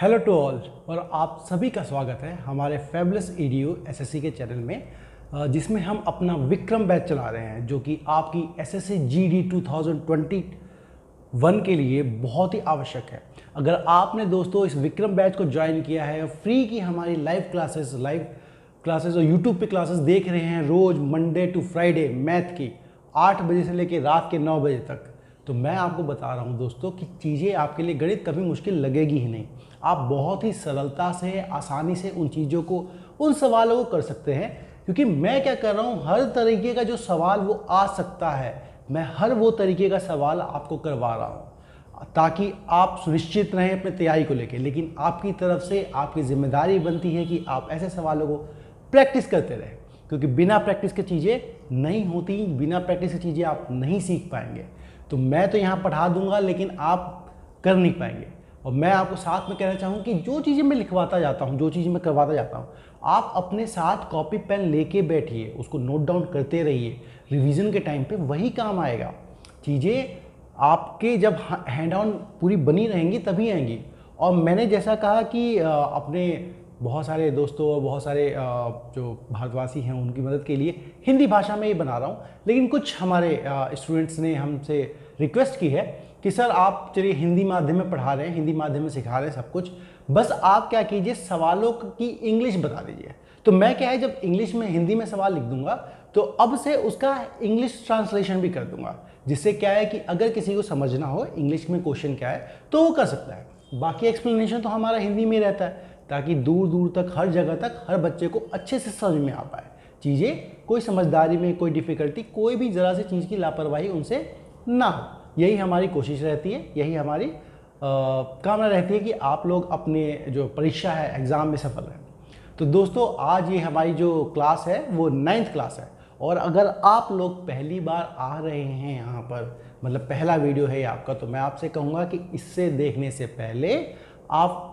Hello to all और आप सभी का स्वागत है हमारे फैबुलस ईडीयू एसएससी के चैनल में, जिसमें हम अपना विक्रम बैच चला रहे हैं जो कि आपकी एसएससी जीडी 2021 के लिए बहुत ही आवश्यक है। अगर आपने दोस्तों इस विक्रम बैच को ज्वाइन किया है, फ्री की हमारी लाइव क्लासेस और यूट्यूब पे क्लासेस देख रहे हैं रोज़ मंडे टू फ्राइडे मैथ की 8 बजे से लेकर रात के 9 बजे तक, तो मैं आपको बता रहा हूं दोस्तों कि चीज़ें आपके लिए गणित कभी मुश्किल लगेगी ही नहीं। आप बहुत ही सरलता से, आसानी से उन चीज़ों को, उन सवालों को कर सकते हैं, क्योंकि मैं क्या कर रहा हूं, हर तरीके का जो सवाल वो आ सकता है, मैं हर वो तरीके का सवाल आपको करवा रहा हूं ताकि आप सुनिश्चित रहें अपने तैयारी को लेकर। लेकिन आपकी तरफ से आपकी जिम्मेदारी बनती है कि आप ऐसे सवालों को प्रैक्टिस करते रहें, क्योंकि बिना प्रैक्टिस के चीज़ें नहीं होती, बिना प्रैक्टिस की चीज़ें आप नहीं सीख पाएंगे। तो मैं तो यहाँ पढ़ा दूंगा लेकिन आप कर नहीं पाएंगे। और मैं आपको साथ में कहना चाहूँ कि जो चीज़ें मैं लिखवाता जाता हूँ, जो चीज़ें मैं करवाता जाता हूँ, आप अपने साथ कॉपी पेन लेके बैठिए, उसको नोट डाउन करते रहिए। रिवीजन के टाइम पे वही काम आएगा। चीज़ें आपके जब हैंड ऑन पूरी बनी रहेंगी तभी आएंगी। और मैंने जैसा कहा कि अपने बहुत सारे दोस्तों और बहुत सारे जो भारतवासी हैं उनकी मदद के लिए हिंदी भाषा में ही बना रहा हूँ, लेकिन कुछ हमारे स्टूडेंट्स ने हमसे रिक्वेस्ट की है कि सर आप चलिए हिंदी माध्यम में पढ़ा रहे हैं, हिंदी माध्यम में सिखा रहे हैं सब कुछ, बस आप क्या कीजिए सवालों की इंग्लिश बता दीजिए। तो मैं क्या है, जब इंग्लिश में हिंदी में सवाल लिख दूंगा तो अब से उसका इंग्लिश ट्रांसलेशन भी कर दूंगा, जिससे क्या है कि अगर किसी को समझना हो इंग्लिश में क्वेश्चन क्या है तो वो कर सकता है। बाकी एक्सप्लेनेशन तो हमारा हिंदी में रहता है, ताकि दूर दूर तक, हर जगह तक, हर बच्चे को अच्छे से समझ में आ पाए चीज़ें। कोई समझदारी में कोई डिफ़िकल्टी, कोई भी ज़रा सी चीज़ की लापरवाही उनसे ना हो, यही हमारी कोशिश रहती है, यही हमारी कामना रहती है कि आप लोग अपने जो परीक्षा है, एग्ज़ाम में सफल रहें। तो दोस्तों आज ये हमारी जो क्लास है वो 9th क्लास है, और अगर आप लोग पहली बार आ रहे हैं यहाँ पर, मतलब पहला वीडियो है आपका, तो मैं आपसे कहूँगा कि इससे देखने से पहले आप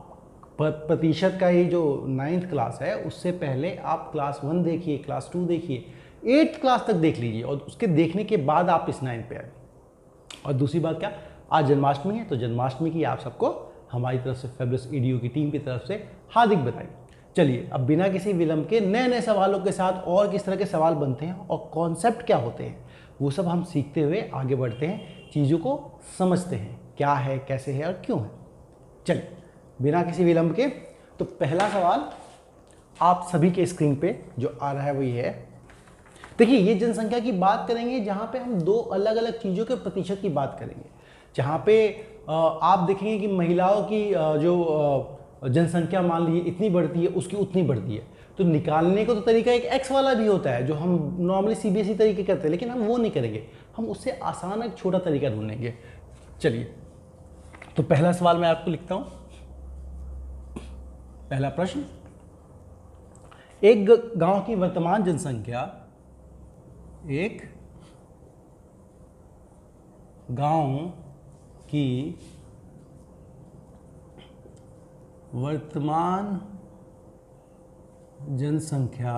प्रतिशत का ये जो 9th क्लास है उससे पहले आप क्लास 1 देखिए, क्लास 2 देखिए, 8th क्लास तक देख लीजिए, और उसके देखने के बाद आप इस 9 पे आए। और दूसरी बात क्या, आज जन्माष्टमी है, तो जन्माष्टमी की आप सबको हमारी तरफ से, फैबुलस ईडीयू की टीम की तरफ से हार्दिक बधाई। चलिए अब बिना किसी विलंब के नए नए सवालों के साथ, और किस तरह के सवाल बनते हैं और कॉन्सेप्ट क्या होते हैं वो सब हम सीखते हुए आगे बढ़ते हैं, चीज़ों को समझते हैं क्या है, कैसे है और क्यों है। चलिए बिना किसी विलंब के, तो पहला सवाल आप सभी के स्क्रीन पे जो आ रहा है वो ये है। देखिए ये जनसंख्या की बात करेंगे जहाँ पे हम दो अलग अलग चीज़ों के प्रतिशत की बात करेंगे। जहाँ पे आप देखेंगे कि महिलाओं की जो जनसंख्या मान लीजिए इतनी बढ़ती है, उसकी उतनी बढ़ती है, तो निकालने को तो तरीका एक एक्स वाला भी होता है जो हम नॉर्मली सीबीएसई तरीके करते हैं, लेकिन हम वो नहीं करेंगे, हम उससे आसान एक छोटा तरीका ढूंढेंगे। चलिए तो पहला सवाल मैं आपको लिखता हूँ। पहला प्रश्न, एक गांव की वर्तमान जनसंख्या, एक गांव की वर्तमान जनसंख्या,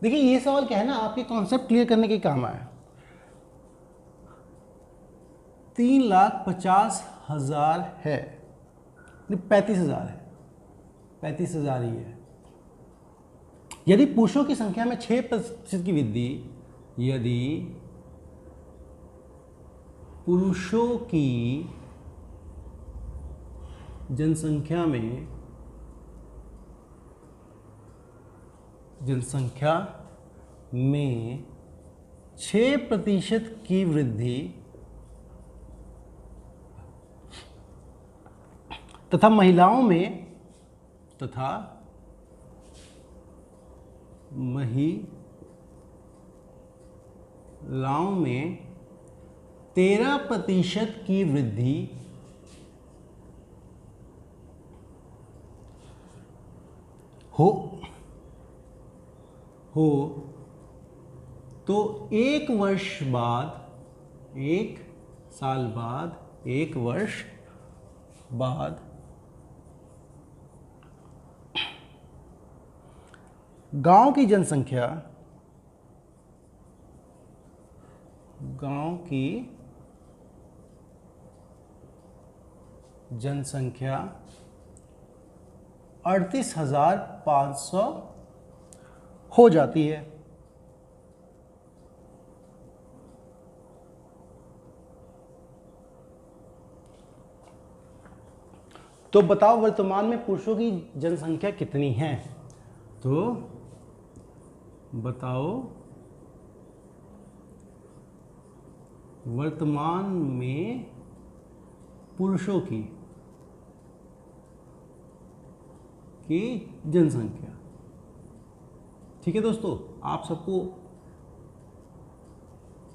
देखिए ये सवाल क्या है ना, आपके कॉन्सेप्ट क्लियर करने के काम आया। 3,50,000 है, 35,000 है, 35,000 ही है। यदि पुरुषों की संख्या में 6% की वृद्धि, यदि पुरुषों की जनसंख्या में 6% की वृद्धि तथा महिलाओं में 13% की वृद्धि हो तो 1 वर्ष बाद, 1 साल बाद, 1 वर्ष बाद गांव की जनसंख्या, गांव की जनसंख्या 38,500 हो जाती है। तो बताओ वर्तमान में पुरुषों की जनसंख्या कितनी है? तो बताओ वर्तमान में पुरुषों की जनसंख्या। ठीक है दोस्तों, आप सबको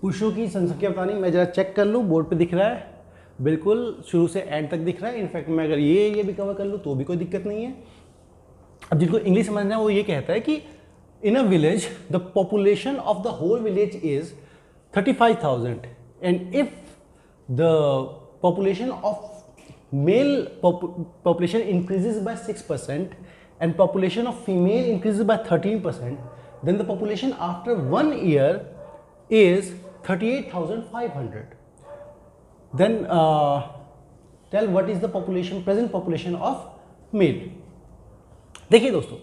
पुरुषों की जनसंख्या बतानी। मैं जरा चेक कर लूँ, बोर्ड पे दिख रहा है, बिल्कुल शुरू से एंड तक दिख रहा है। इनफैक्ट मैं अगर ये भी कवर कर लूँ तो भी कोई दिक्कत नहीं है। अब जिनको इंग्लिश समझना है वो ये कहता है कि in a village the population of the whole village is 35,000 and if the population of male population increases by 6% and population of female increases by 13%, then the population after 1 year is 38,500. Then tell what is the population, present population of male. देखिए दोस्तों,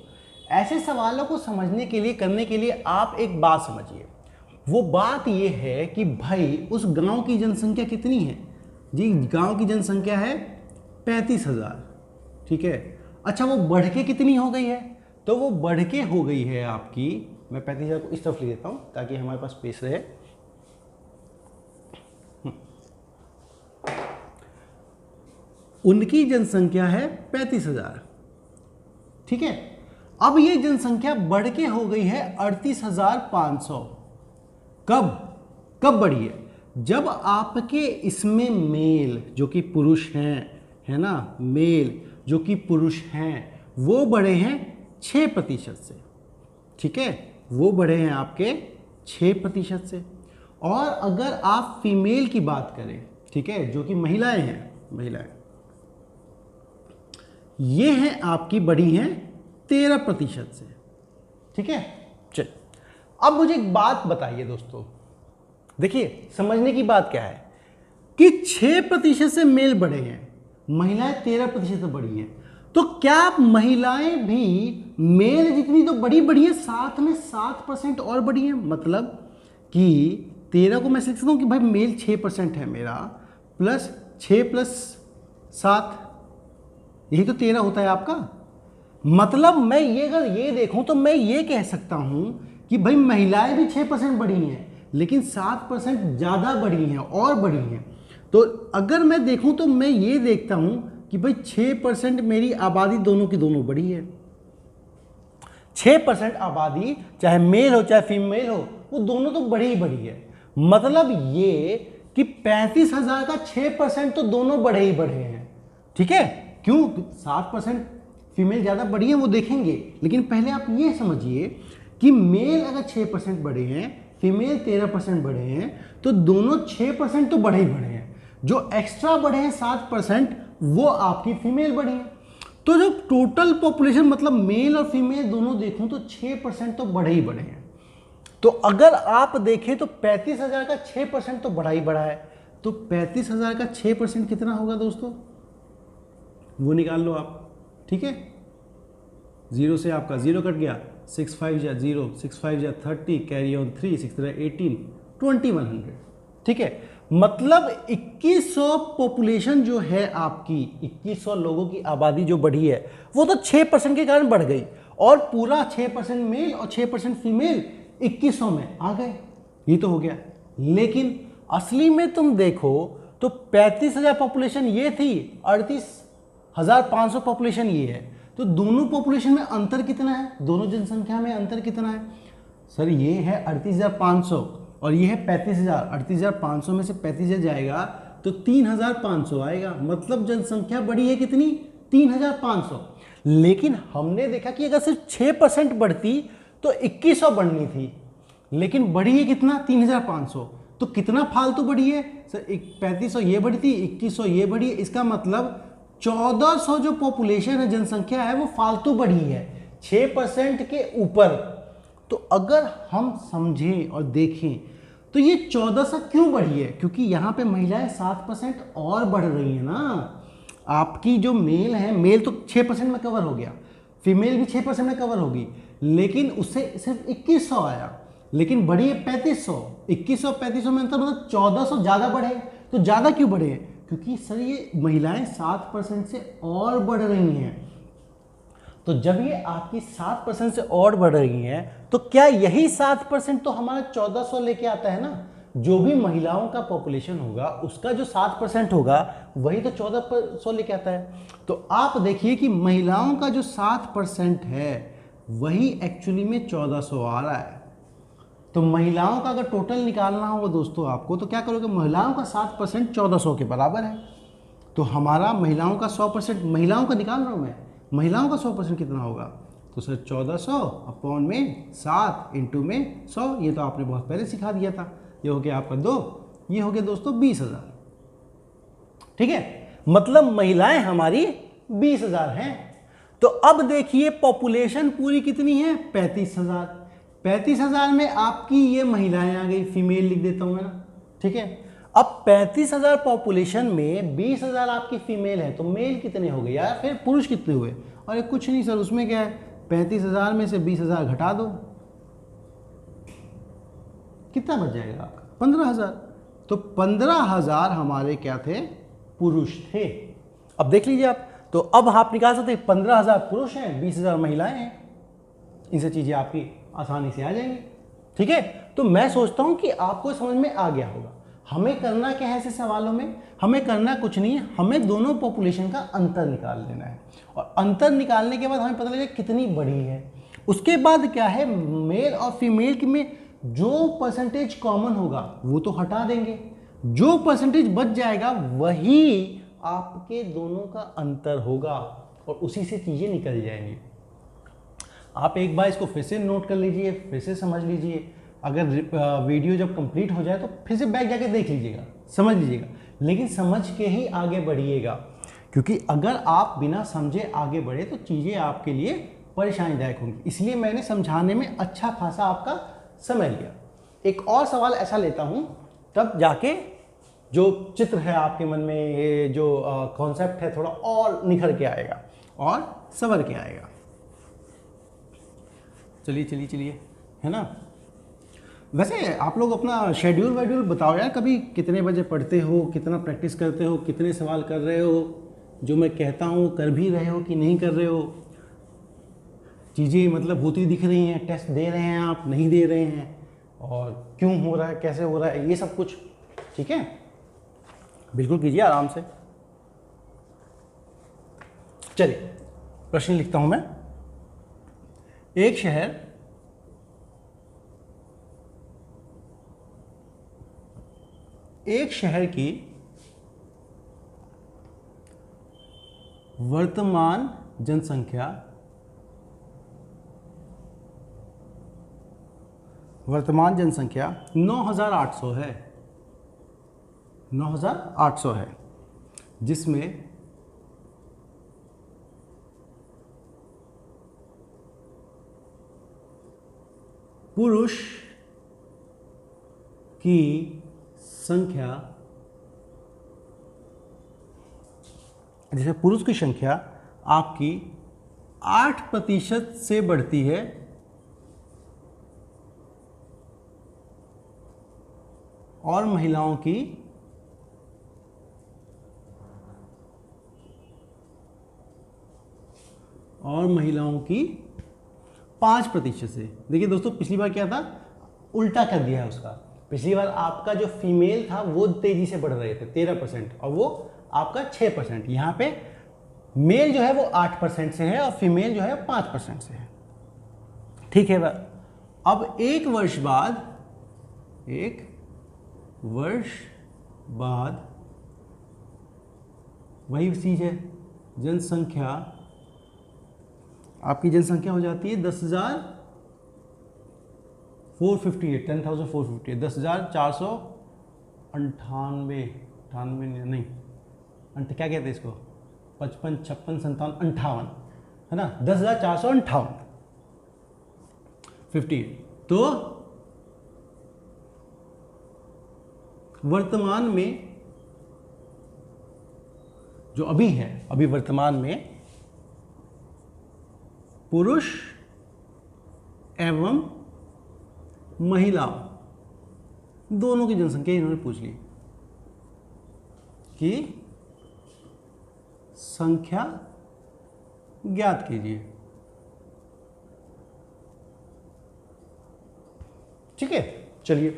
ऐसे सवालों को समझने के लिए, करने के लिए आप एक बात समझिए। वो बात ये है कि भाई उस गांव की जनसंख्या कितनी है जी? गांव की जनसंख्या है 35,000। ठीक है, अच्छा वो बढ़ के कितनी हो गई है? तो वो बढ़ के हो गई है आपकी, मैं 35,000 को इस तरफ लिख देता हूं ताकि हमारे पास स्पेस रहे। उनकी जनसंख्या है 35,000। ठीक है, अब ये जनसंख्या बढ़ के हो गई है 38,500। कब बढ़ी है? जब आपके इसमें मेल जो कि पुरुष हैं, है ना, मेल जो कि पुरुष हैं वो बढ़े हैं 6% से। ठीक है, वो बढ़े हैं आपके 6% से। और अगर आप फीमेल की बात करें, ठीक है, जो कि महिलाएं हैं, महिलाएं ये हैं आपकी बढ़ी हैं 13% से। ठीक है, चल अब मुझे एक बात बताइए दोस्तों, देखिए समझने की बात क्या है कि 6% से मेल बढ़े हैं, महिलाएं 13% से बढ़ी हैं, तो क्या महिलाएं भी मेल जितनी तो बड़ी है, साथ में 7% और बढ़ी है? मतलब कि 13 को मैं लिख सकता हूं कि भाई मेल 6% है मेरा, प्लस 6 प्लस 7, यही तो 13 होता है आपका। मतलब मैं ये अगर ये देखूं तो मैं ये कह सकता हूं कि भाई महिलाएं भी 6% बढ़ी हैं, लेकिन 7% ज़्यादा बढ़ी हैं और बढ़ी हैं। तो अगर मैं देखूं तो मैं ये देखता हूं कि भाई 6% मेरी आबादी दोनों की दोनों बढ़ी है। 6% आबादी चाहे मेल हो चाहे फीमेल हो, वो दोनों तो बढ़ी ही बढ़ी है। मतलब ये कि 35,000 का 6% तो दोनों बढ़े ही बढ़े हैं। ठीक है, क्यों? 7% फीमेल ज़्यादा बढ़ी है वो देखेंगे, लेकिन पहले आप ये समझिए कि मेल अगर 6% बढ़े हैं, फीमेल 13% बढ़े हैं, तो दोनों 6% तो बढ़े ही बढ़े हैं। जो एक्स्ट्रा बढ़े हैं 7% वो आपकी फीमेल बढ़ी है। तो जो टोटल पॉपुलेशन मतलब मेल और फीमेल दोनों देखूं तो 6% तो बढ़े ही बढ़े हैं। तो अगर आप देखें तो 35,000 का 6% तो बढ़ा ही बढ़ा है। तो 35,000 का 6% कितना होगा दोस्तों? वो निकाल लो आप। ठीक है, 0 से आपका 0 कट गया, 6 5 जा 0, 6 5 जा 30, कैरी ऑन 3, 6 3 18, 2100। ठीक है, मतलब 2100 पॉपुलेशन जो है आपकी, 2100 लोगों की आबादी जो बढ़ी है वो तो 6% के कारण बढ़ गई, और पूरा 6% मेल और 6% फीमेल 2100 में आ गए। ये तो हो गया। लेकिन असली में तुम देखो तो 35,000 पॉपुलेशन ये थी, 38,500 पॉपुलेशन ये है। तो दोनों पॉपुलेशन में अंतर कितना है? दोनों जनसंख्या में अंतर कितना है? सर ये है 38,500 और ये है 35,000। 38,500 में से 35,000 जाएगा तो 3,500 आएगा। मतलब जनसंख्या बढ़ी है कितनी? 3,500। लेकिन हमने देखा कि अगर सिर्फ 6% बढ़ती तो 2100 बढ़नी थी, लेकिन बढ़ी है कितना? 3,500। तो कितना फालतू बढ़ी है सर? 3500 ये बढ़ी थी, 2100 ये बढ़ी है। इसका मतलब 1400 जो पॉपुलेशन है, जनसंख्या है, वो फालतू बढ़ी है 6% के ऊपर। तो अगर हम समझें और देखें तो ये 1400 क्यों बढ़ी है? क्योंकि यहाँ पे महिलाएं 7% और बढ़ रही है ना। आपकी जो मेल है, मेल तो 6% में कवर हो गया, फीमेल भी 6% में कवर होगी, लेकिन उससे सिर्फ 2100 आया। लेकिन बढ़ी है 3500, 2100 3500 में अंतर मतलब 1400 ज़्यादा बढ़े। तो ज़्यादा क्यों बढ़े? क्योंकि सर ये महिलाएं 7% से और बढ़ रही हैं। तो जब ये आपकी 7% से और बढ़ रही हैं, तो क्या यही 7% तो हमारा 1400 लेके आता है ना? जो भी महिलाओं का पॉपुलेशन होगा उसका जो 7% होगा वही तो 1400 लेके आता है। तो आप देखिए कि महिलाओं का जो 7% है वही एक्चुअली में 1400 आ रहा है। तो महिलाओं का अगर टोटल निकालना होगा दोस्तों आपको, तो क्या करोगे? महिलाओं का 7% 1400 के बराबर है। तो हमारा महिलाओं का 100%, महिलाओं का निकाल रहा हूँ मैं, महिलाओं का 100% कितना होगा? तो सर 1400 अपॉन में 7 इंटू में 100, ये तो आपने बहुत पहले सिखा दिया था। ये हो गया आपका 2, ये हो गया दोस्तों 20,000। ठीक है, मतलब महिलाएं हमारी 20,000 हैं। तो अब देखिए पॉपुलेशन पूरी कितनी है? 35,000। 35,000 में आपकी ये महिलाएं आ गई, फीमेल लिख देता हूं मैं ना। ठीक है, अब 35,000 पॉपुलेशन में 20,000 आपकी फीमेल है, तो मेल कितने हो गए यार? फिर पुरुष कितने हुए? और कुछ नहीं सर, उसमें क्या है, 35,000 में से 20,000 घटा दो, कितना बच जाएगा आपका? 15,000। तो 15,000 हमारे क्या थे? पुरुष थे। अब देख लीजिए आप, तो अब आप निकाल सकते हैं 15,000 पुरुष हैं, 20,000 महिलाएं हैं। इनसे चीजें आपकी आसानी से आ जाएंगी। ठीक है, तो मैं सोचता हूं कि आपको समझ में आ गया होगा। हमें करना क्या है ऐसे सवालों में? हमें करना कुछ नहीं है, हमें दोनों पॉपुलेशन का अंतर निकाल लेना है, और अंतर निकालने के बाद हमें पता लगेगा कितनी बड़ी है। उसके बाद क्या है, मेल और फीमेल में जो परसेंटेज कॉमन होगा वो तो हटा देंगे, जो परसेंटेज बच जाएगा वही आपके दोनों का अंतर होगा, और उसी से चीजें निकल जाएंगी। आप एक बार इसको फिर से नोट कर लीजिए, फिर से समझ लीजिए। अगर वीडियो जब कंप्लीट हो जाए तो फिर से बैक जाके देख लीजिएगा, समझ लीजिएगा, लेकिन समझ के ही आगे बढ़िएगा, क्योंकि अगर आप बिना समझे आगे बढ़े तो चीज़ें आपके लिए परेशानीदायक होंगी। इसलिए मैंने समझाने में अच्छा खासा आपका समय लिया। एक और सवाल ऐसा लेता हूं, तब जाके जो चित्र है आपके मन में, ये जो कॉन्सेप्ट है थोड़ा और निखर के आएगा और संवर के आएगा। चलिए चलिए चलिए, है ना। वैसे आप लोग अपना शेड्यूल वेड्यूल बताओ यार, कभी कितने बजे पढ़ते हो, कितना प्रैक्टिस करते हो, कितने सवाल कर रहे हो, जो मैं कहता हूँ कर भी रहे हो कि नहीं कर रहे हो, चीज़ें मतलब होती दिख रही हैं, टेस्ट दे रहे हैं आप, नहीं दे रहे हैं, और क्यों हो रहा है, कैसे हो रहा है, ये सब कुछ। ठीक है, बिल्कुल कीजिए आराम से। चलिए प्रश्न लिखता हूं मैं। एक शहर की वर्तमान जनसंख्या 9,800 है, 9,800 है, जिसमें पुरुष की संख्या, जैसे पुरुष की संख्या आपकी 8% से बढ़ती है, और महिलाओं की 5% से। देखिए दोस्तों, पिछली बार क्या था, उल्टा कर दिया है उसका। पिछली बार आपका जो फीमेल था वो तेजी से बढ़ रहे थे 13%, और वो आपका 6%। यहाँ पे मेल जो है वो 8% से है और फीमेल जो है 5% से है। ठीक है, अब एक वर्ष बाद वही चीज है, जनसंख्या, आपकी जनसंख्या हो जाती है 10,458, 10,458, 10,498 नहीं, क्या कहते हैं इसको, 55, 56, 57, 58, है ना, 10,458। तो वर्तमान में जो अभी है, अभी वर्तमान में पुरुष एवं महिला दोनों की जनसंख्या इन्होंने पूछ ली कि संख्या ज्ञात कीजिए। ठीक है, चलिए,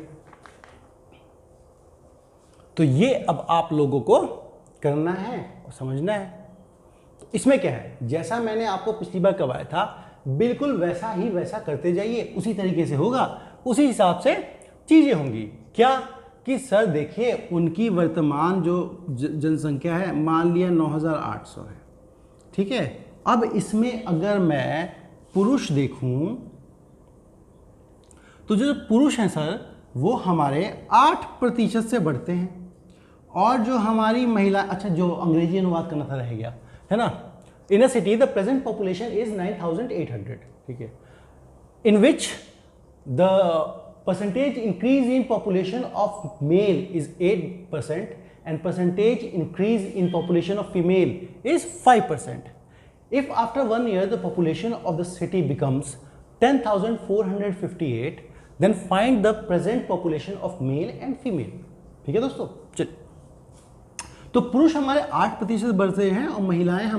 तो ये अब आप लोगों को करना है और समझना है। तो इसमें क्या है, जैसा मैंने आपको पिछली बार करवाया था बिल्कुल वैसा ही वैसा करते जाइए, उसी तरीके से होगा, उसी हिसाब से चीजें होंगी। क्या कि सर देखिए उनकी वर्तमान जो जनसंख्या है मान लिया 9800 है, ठीक है। अब इसमें अगर मैं पुरुष देखूं तो जो पुरुष हैं सर वो हमारे 8% से बढ़ते हैं, और जो हमारी महिला, अच्छा जो अंग्रेजी अनुवाद करना था रह गया है ना। In a city the present population is 9800, ठीक है, in which the percentage increase in population of male is 8% and percentage increase in population of female is 5%. If after 1 year the population of the city becomes 10,458, then find the present population of male and female. ठीक है दोस्तों, चल, तो पुरुष हमारे 8% बढ़ते हैं और महिलाएं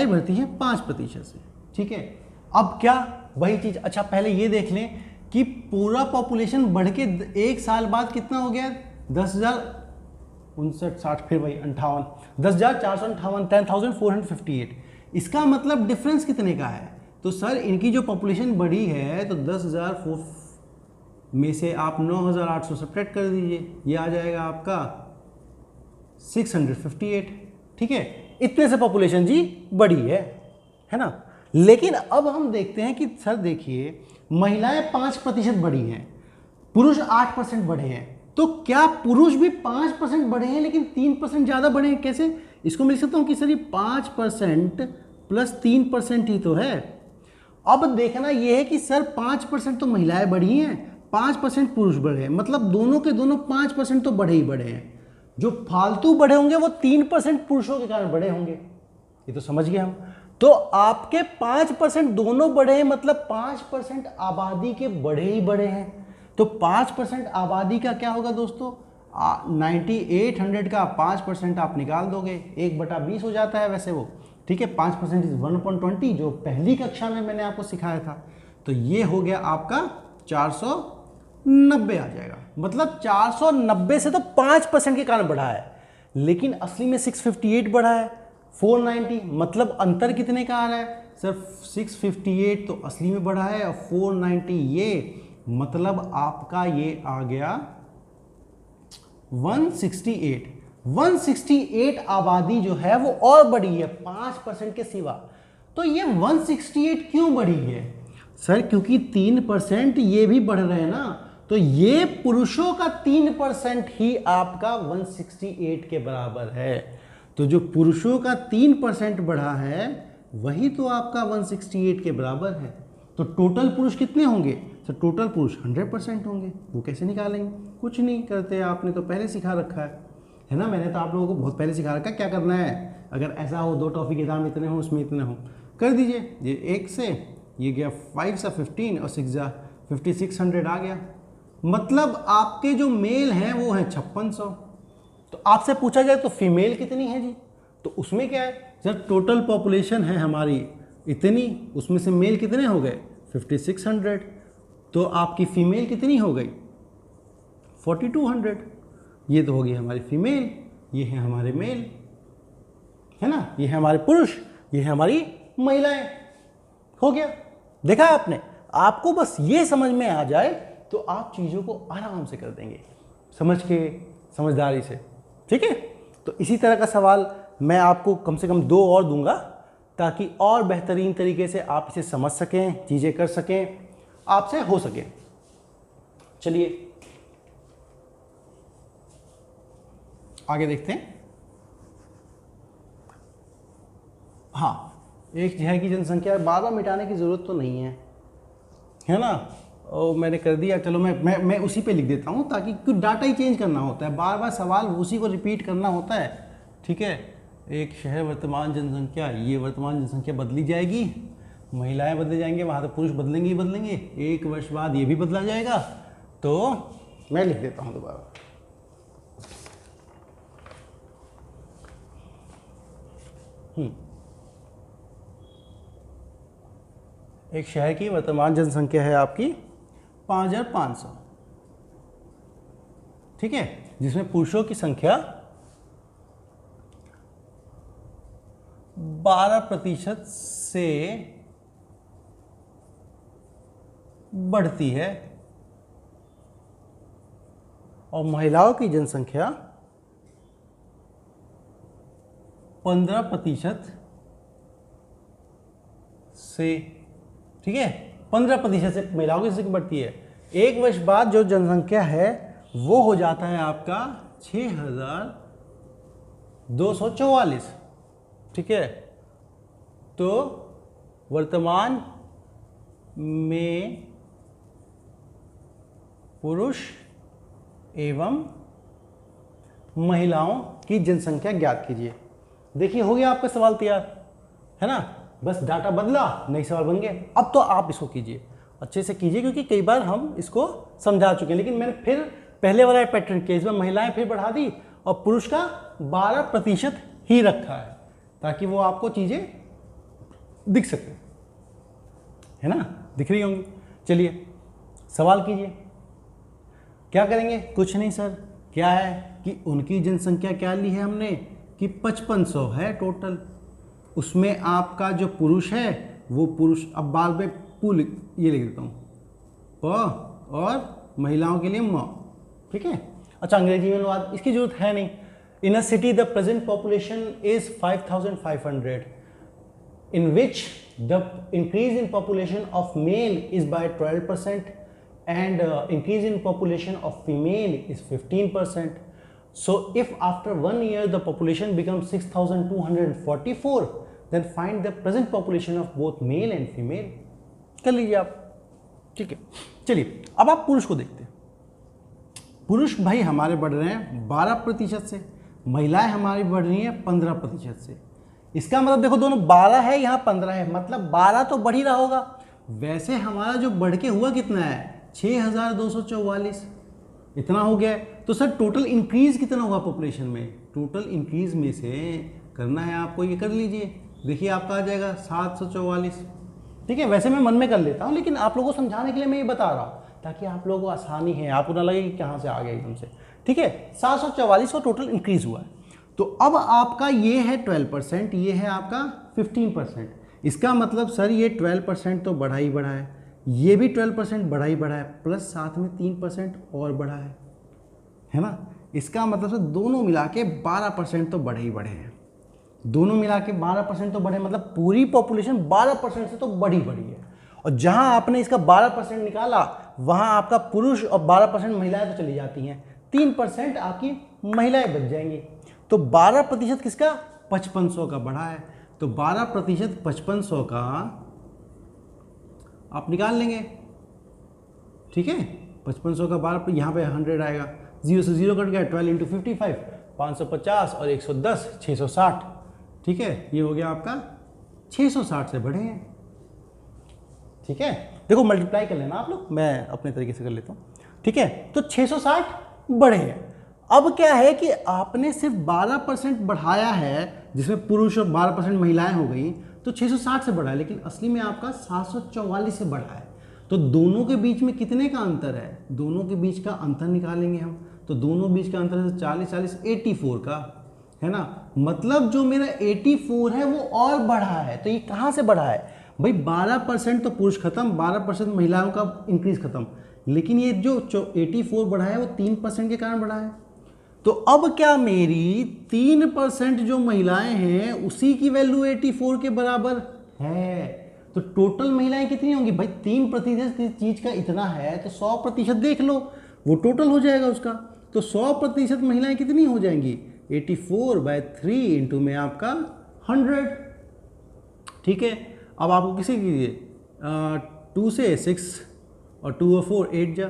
बढ़ती हैं 5% से, ठीक है। अब क्या वही चीज, अच्छा पहले ये देख लें कि पूरा पॉपुलेशन बढ़ के एक साल बाद कितना हो गया, 10,059, 60, फिर वही 58, 10,458, 10,458। इसका मतलब डिफरेंस कितने का है, तो सर इनकी जो पॉपुलेशन बढ़ी है तो 10,000 में से आप 9,800 सब्ट्रैक्ट कर दीजिए, ये आ जाएगा आपका 658, ठीक है। इतने से पॉपुलेशन जी बढ़ी है ना। लेकिन अब हम देखते हैं कि सर देखिए महिलाएं 5% बढ़ी हैं, पुरुष 8% बढ़े हैं, तो क्या पुरुष भी 5% बढ़े हैं लेकिन 3% ज़्यादा बढ़े हैं? कैसे इसको मैं लिख सकता हूँ कि सर ये 5% प्लस 3% ही तो है। अब देखना ये है कि सर 5% तो महिलाएं बढ़ी हैं, 5% पुरुष बढ़े हैं, मतलब दोनों के दोनों 5% तो बढ़े ही बढ़े हैं। जो फालतू बढ़े होंगे वो 3% पुरुषों के कारण बढ़े होंगे, ये तो समझ गए हम। तो आपके 5% दोनों बढ़े हैं, मतलब 5% आबादी के बढ़े ही बढ़े हैं। तो 5% आबादी का क्या होगा दोस्तों, 9800 का 5% आप निकाल दोगे, 1/20 हो जाता है वैसे वो, ठीक है। 5% इज 1/20, जो पहली कक्षा में मैंने आपको सिखाया था। तो ये हो गया आपका 490 आ जाएगा, मतलब 490 से तो 5% के कारण बढ़ा है, लेकिन असली में 658 बढ़ा है, 490, मतलब अंतर कितने का आ रहा है सर, 658 तो असली में बढ़ा है और 490 ये, मतलब आपका ये आ गया 168। 168 आबादी जो है वो और बढ़ी है 5% के सिवा। तो ये 168 क्यों बढ़ी है सर, क्योंकि 3% ये भी बढ़ रहे हैं ना, तो ये पुरुषों का 3% ही आपका 168 के बराबर है। तो जो पुरुषों का 3% बढ़ा है वही तो आपका 168 के बराबर है। तो टोटल पुरुष कितने होंगे, तो टोटल पुरुष 100% होंगे। वो कैसे निकालेंगे, कुछ नहीं करते, आपने तो पहले सिखा रखा है ना। मैंने तो आप लोगों को बहुत पहले सिखा रखा है क्या करना है। अगर ऐसा हो 2 टॉपिक के दाम इतने हो उसमें इतने हो कर दीजिए। ये 1 से ये गया 5 से 15 और 6 जा 5600 आ गया। मतलब आपके जो मेल हैं वो हैं 5600। तो आपसे पूछा जाए तो फीमेल कितनी है जी, तो उसमें क्या है जब टोटल पॉपुलेशन है हमारी इतनी, उसमें से मेल कितने हो गए 5600, तो आपकी फीमेल कितनी हो गई 4200। ये तो हो गई हमारी फीमेल, ये है हमारे मेल, है ना, ये है हमारे पुरुष, ये है हमारी महिलाएं। हो गया, देखा आपने। आपको बस ये समझ में आ जाए तो आप चीज़ों को आराम से कर देंगे, समझ के, समझदारी से, ठीक है। तो इसी तरह का सवाल मैं आपको कम से कम 2 और दूंगा ताकि और बेहतरीन तरीके से आप इसे समझ सकें, चीज़ें कर सकें, आपसे हो सके। चलिए आगे देखते हैं। हाँ, एक शहर की जनसंख्या बार बार मिटाने की ज़रूरत तो नहीं है, है ना। और मैंने कर दिया, चलो मैं उसी पे लिख देता हूँ, ताकि क्योंकि डाटा ही चेंज करना होता है, बार बार सवाल उसी को रिपीट करना होता है। ठीक है, एक शहर वर्तमान जनसंख्या, ये वर्तमान जनसंख्या बदली जाएगी, महिलाएं बदले जाएंगे, वहाँ तो पुरुष बदलेंगे ही बदलेंगे, 1 वर्ष बाद ये भी बदला जाएगा। तो मैं लिख देता हूँ दोबारा, एक शहर की वर्तमान जनसंख्या है आपकी 5500, ठीक है, जिसमें पुरुषों की संख्या 12% से बढ़ती है और महिलाओं की जनसंख्या 15% से, ठीक है, 15% से महिलाओं की संख्या बढ़ती है। 1 वर्ष बाद जो जनसंख्या है वो हो जाता है आपका 6244, ठीक है। तो वर्तमान में पुरुष एवं महिलाओं की जनसंख्या ज्ञात कीजिए। देखिए हो गया आपका सवाल तैयार, है ना, बस डाटा बदला, नए सवाल बन गए। अब तो आप इसको कीजिए, अच्छे से कीजिए, क्योंकि कई बार हम इसको समझा चुके हैं, लेकिन मैंने फिर पहले वाला पैटर्न किया, इसमें महिलाएं फिर बढ़ा दी और पुरुष का 12% ही रखा है, ताकि वो आपको चीज़ें दिख सके, है ना, दिख रही होंगी। चलिए सवाल कीजिए। क्या करेंगे? कुछ नहीं सर, क्या है कि उनकी जनसंख्या क्या ली है हमने कि 5500 है टोटल, उसमें आपका जो पुरुष है वो पुरुष, अब बाद में पुल ये लिख देता हूँ, प और महिलाओं के लिए म, ठीक है। अच्छा, अंग्रेजी में अनुवाद इसकी जरूरत है नहीं। In a city the present population is 5500, in which the increase in population of male is by 12% and increase in population of female is 15%. So if after 1 year the population becomes 6244, then find the present population of both male and female. कर लीजिए आप, ठीक है। चलिए अब आप पुरुष को देखते हैं। पुरुष भाई हमारे बढ़ रहे हैं 12% से, महिलाएं हमारी बढ़ रही हैं 15% से। इसका मतलब देखो दोनों 12 है, यहाँ 15 है, मतलब 12 तो बढ़ ही रहा होगा। वैसे हमारा जो बढ़ के हुआ कितना है 6244, इतना हो गया है। तो सर टोटल इंक्रीज कितना हुआ पॉपुलेशन में? टोटल इंक्रीज में से करना है आपको, ये कर लीजिए, देखिए आपका आ जाएगा 744, ठीक है। वैसे मैं मन में कर लेता हूँ, लेकिन आप लोगों को समझाने के लिए मैं ये बता रहा हूँ, ताकि आप लोगों को आसानी है, आपको ना लगे कि कहाँ से आ गया एकदम से, ठीक है। 744 का टोटल इंक्रीज हुआ है। तो अब आपका ये है 12%, ये है आपका 15%। इसका मतलब सर ये 12% तो बढ़ा ही बढ़ा है, ये भी 12% बढ़ा ही बढ़ा है, प्लस साथ में 3% और बढ़ा है ना। इसका मतलब सर दोनों मिला के 12% तो बढ़े ही बढ़े हैं, दोनों मिला के 12% तो बढ़े, मतलब पूरी पॉपुलेशन 12% से तो बढ़ी बढ़ी है। और जहां आपने इसका 12% निकाला वहां आपका पुरुष और 12% महिलाएं तो चली जाती हैं, 3% आपकी महिलाएं बच जाएंगी। तो 12% किसका? 5500 का बढ़ा है। तो 12% 5500 का आप निकाल लेंगे, ठीक है। 5500 का 12, यहाँ पे 100 आएगा, 0 से 0 कट गया, 12 इंटू 55, 550 और 110, 660, ठीक है। ये हो गया आपका 660 से बढ़े हैं, ठीक है। देखो मल्टीप्लाई कर लेना आप लोग, मैं अपने तरीके से कर लेता हूँ, ठीक है। तो 660 बढ़े हैं। अब क्या है कि आपने सिर्फ 12% बढ़ाया है, जिसमें पुरुष और 12% महिलाएं हो गई, तो 660 से बढ़ा है, लेकिन असली में आपका 744 से बढ़ा है। तो दोनों के बीच में कितने का अंतर है? दोनों के बीच का अंतर निकालेंगे हम, तो दोनों बीच का अंतर है 40 40, 84 का, है ना। मतलब जो मेरा 84 है वो और बढ़ा है। तो ये कहाँ से बढ़ा है भाई? 12% तो पुरुष खत्म, 12% महिलाओं का इंक्रीज खत्म, लेकिन ये जो 84 बढ़ा है वो 3% के कारण बढ़ा है। तो अब क्या मेरी 3% जो महिलाएं हैं उसी की वैल्यू 84 के बराबर है। तो टोटल महिलाएं कितनी होंगी भाई? 3% चीज का इतना है, तो 100% देख लो, वो टोटल हो जाएगा उसका। तो 100% महिलाएं कितनी हो जाएंगी? 84/3 इंटू में आपका 100, ठीक है। अब आपको किसी कीजिए 2 से 6 और 2 और 4 8 जा,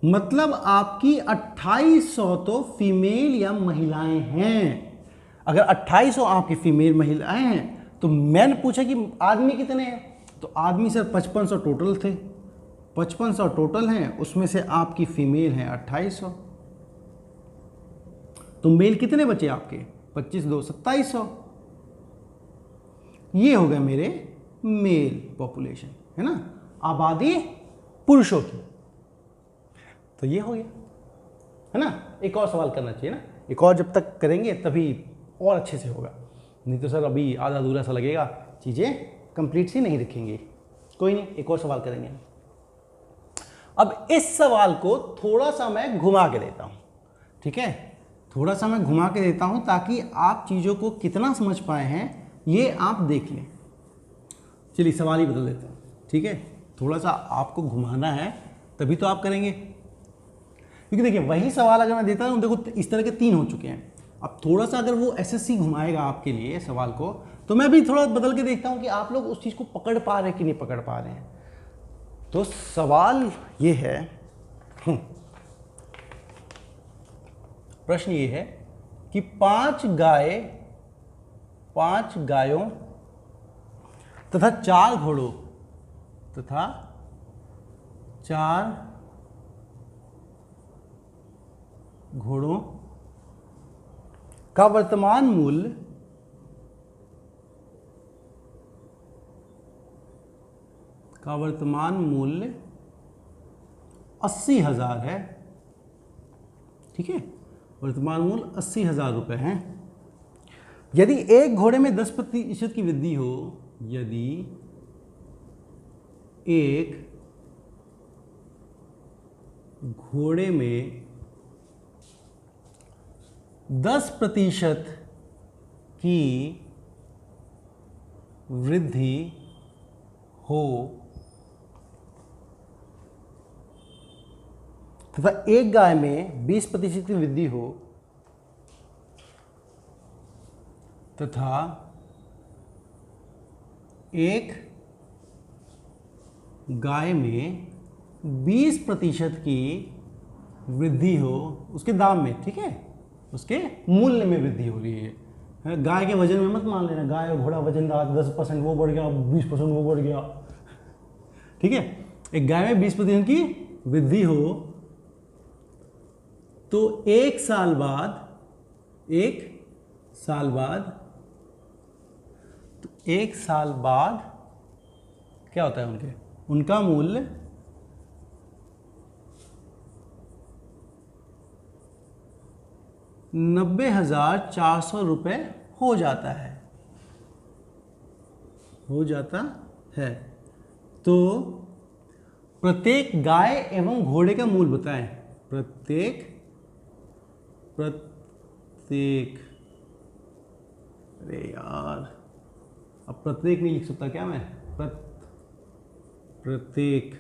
मतलब आपकी 2800 तो फीमेल या महिलाएं हैं। अगर 2800 आपकी फीमेल महिलाएं हैं तो मैंने पूछा कि आदमी कितने हैं, तो आदमी सर 5500 टोटल थे, 5500 टोटल हैं, उसमें से आपकी फीमेल हैं 2800, तो मेल कितने बचे आपके 25 2 2700। ये हो गया मेरे मेल पॉपुलेशन, है ना, आबादी पुरुषों की। तो ये हो गया, है ना। एक और सवाल करना चाहिए ना, एक और जब तक करेंगे तभी और अच्छे से होगा, नहीं तो सर अभी आधा अधूरा सा लगेगा, चीज़ें कंप्लीट सी नहीं दिखेंगी। कोई नहीं, एक और सवाल करेंगे। अब इस सवाल को थोड़ा सा मैं घुमा के देता हूँ, ठीक है, थोड़ा सा मैं घुमा के देता हूँ ताकि आप चीज़ों को कितना समझ पाए हैं ये आप देख लें। चलिए सवाल ही बदल देते हैं, ठीक है, थोड़ा सा आपको घुमाना है तभी तो आप करेंगे, क्योंकि देखिए वही सवाल अगर मैं देता हूँ, देखो इस तरह के 3 हो चुके हैं, अब थोड़ा सा अगर वो एसएससी घुमाएगा आपके लिए सवाल को, तो मैं भी थोड़ा बदल के देखता हूँ कि आप लोग उस चीज़ को पकड़ पा रहे हैं कि नहीं पकड़ पा रहे हैं। तो सवाल ये है, प्रश्न ये है कि 5 गायों तथा 4 घोड़ों तथा 4 घोड़ों का वर्तमान मूल्य का वर्तमान मूल्य 80,000 है, ठीक है, वर्तमान मूल्य 80,000 रुपये हैं। यदि एक घोड़े में 10% की वृद्धि हो, यदि एक घोड़े में 10% की वृद्धि हो तथा एक गाय में 20% की वृद्धि हो तथा एक गाय में 20% की वृद्धि हो उसके दाम में, ठीक है, उसके मूल्य में वृद्धि हो रही है। गाय के वजन में मत मान लेना, गाय और घोड़ा वजन का 10% वो बढ़ गया, 20% वो बढ़ गया, ठीक है। एक गाय में 20% की वृद्धि हो तो एक साल बाद क्या होता है, उनका मूल्य 90,400 रुपये हो जाता है। तो प्रत्येक गाय एवं घोड़े का मूल्य बताएं। प्रत्येक अरे यार, अब प्रत्येक नहीं लिख सकता क्या मैं, प्रत्येक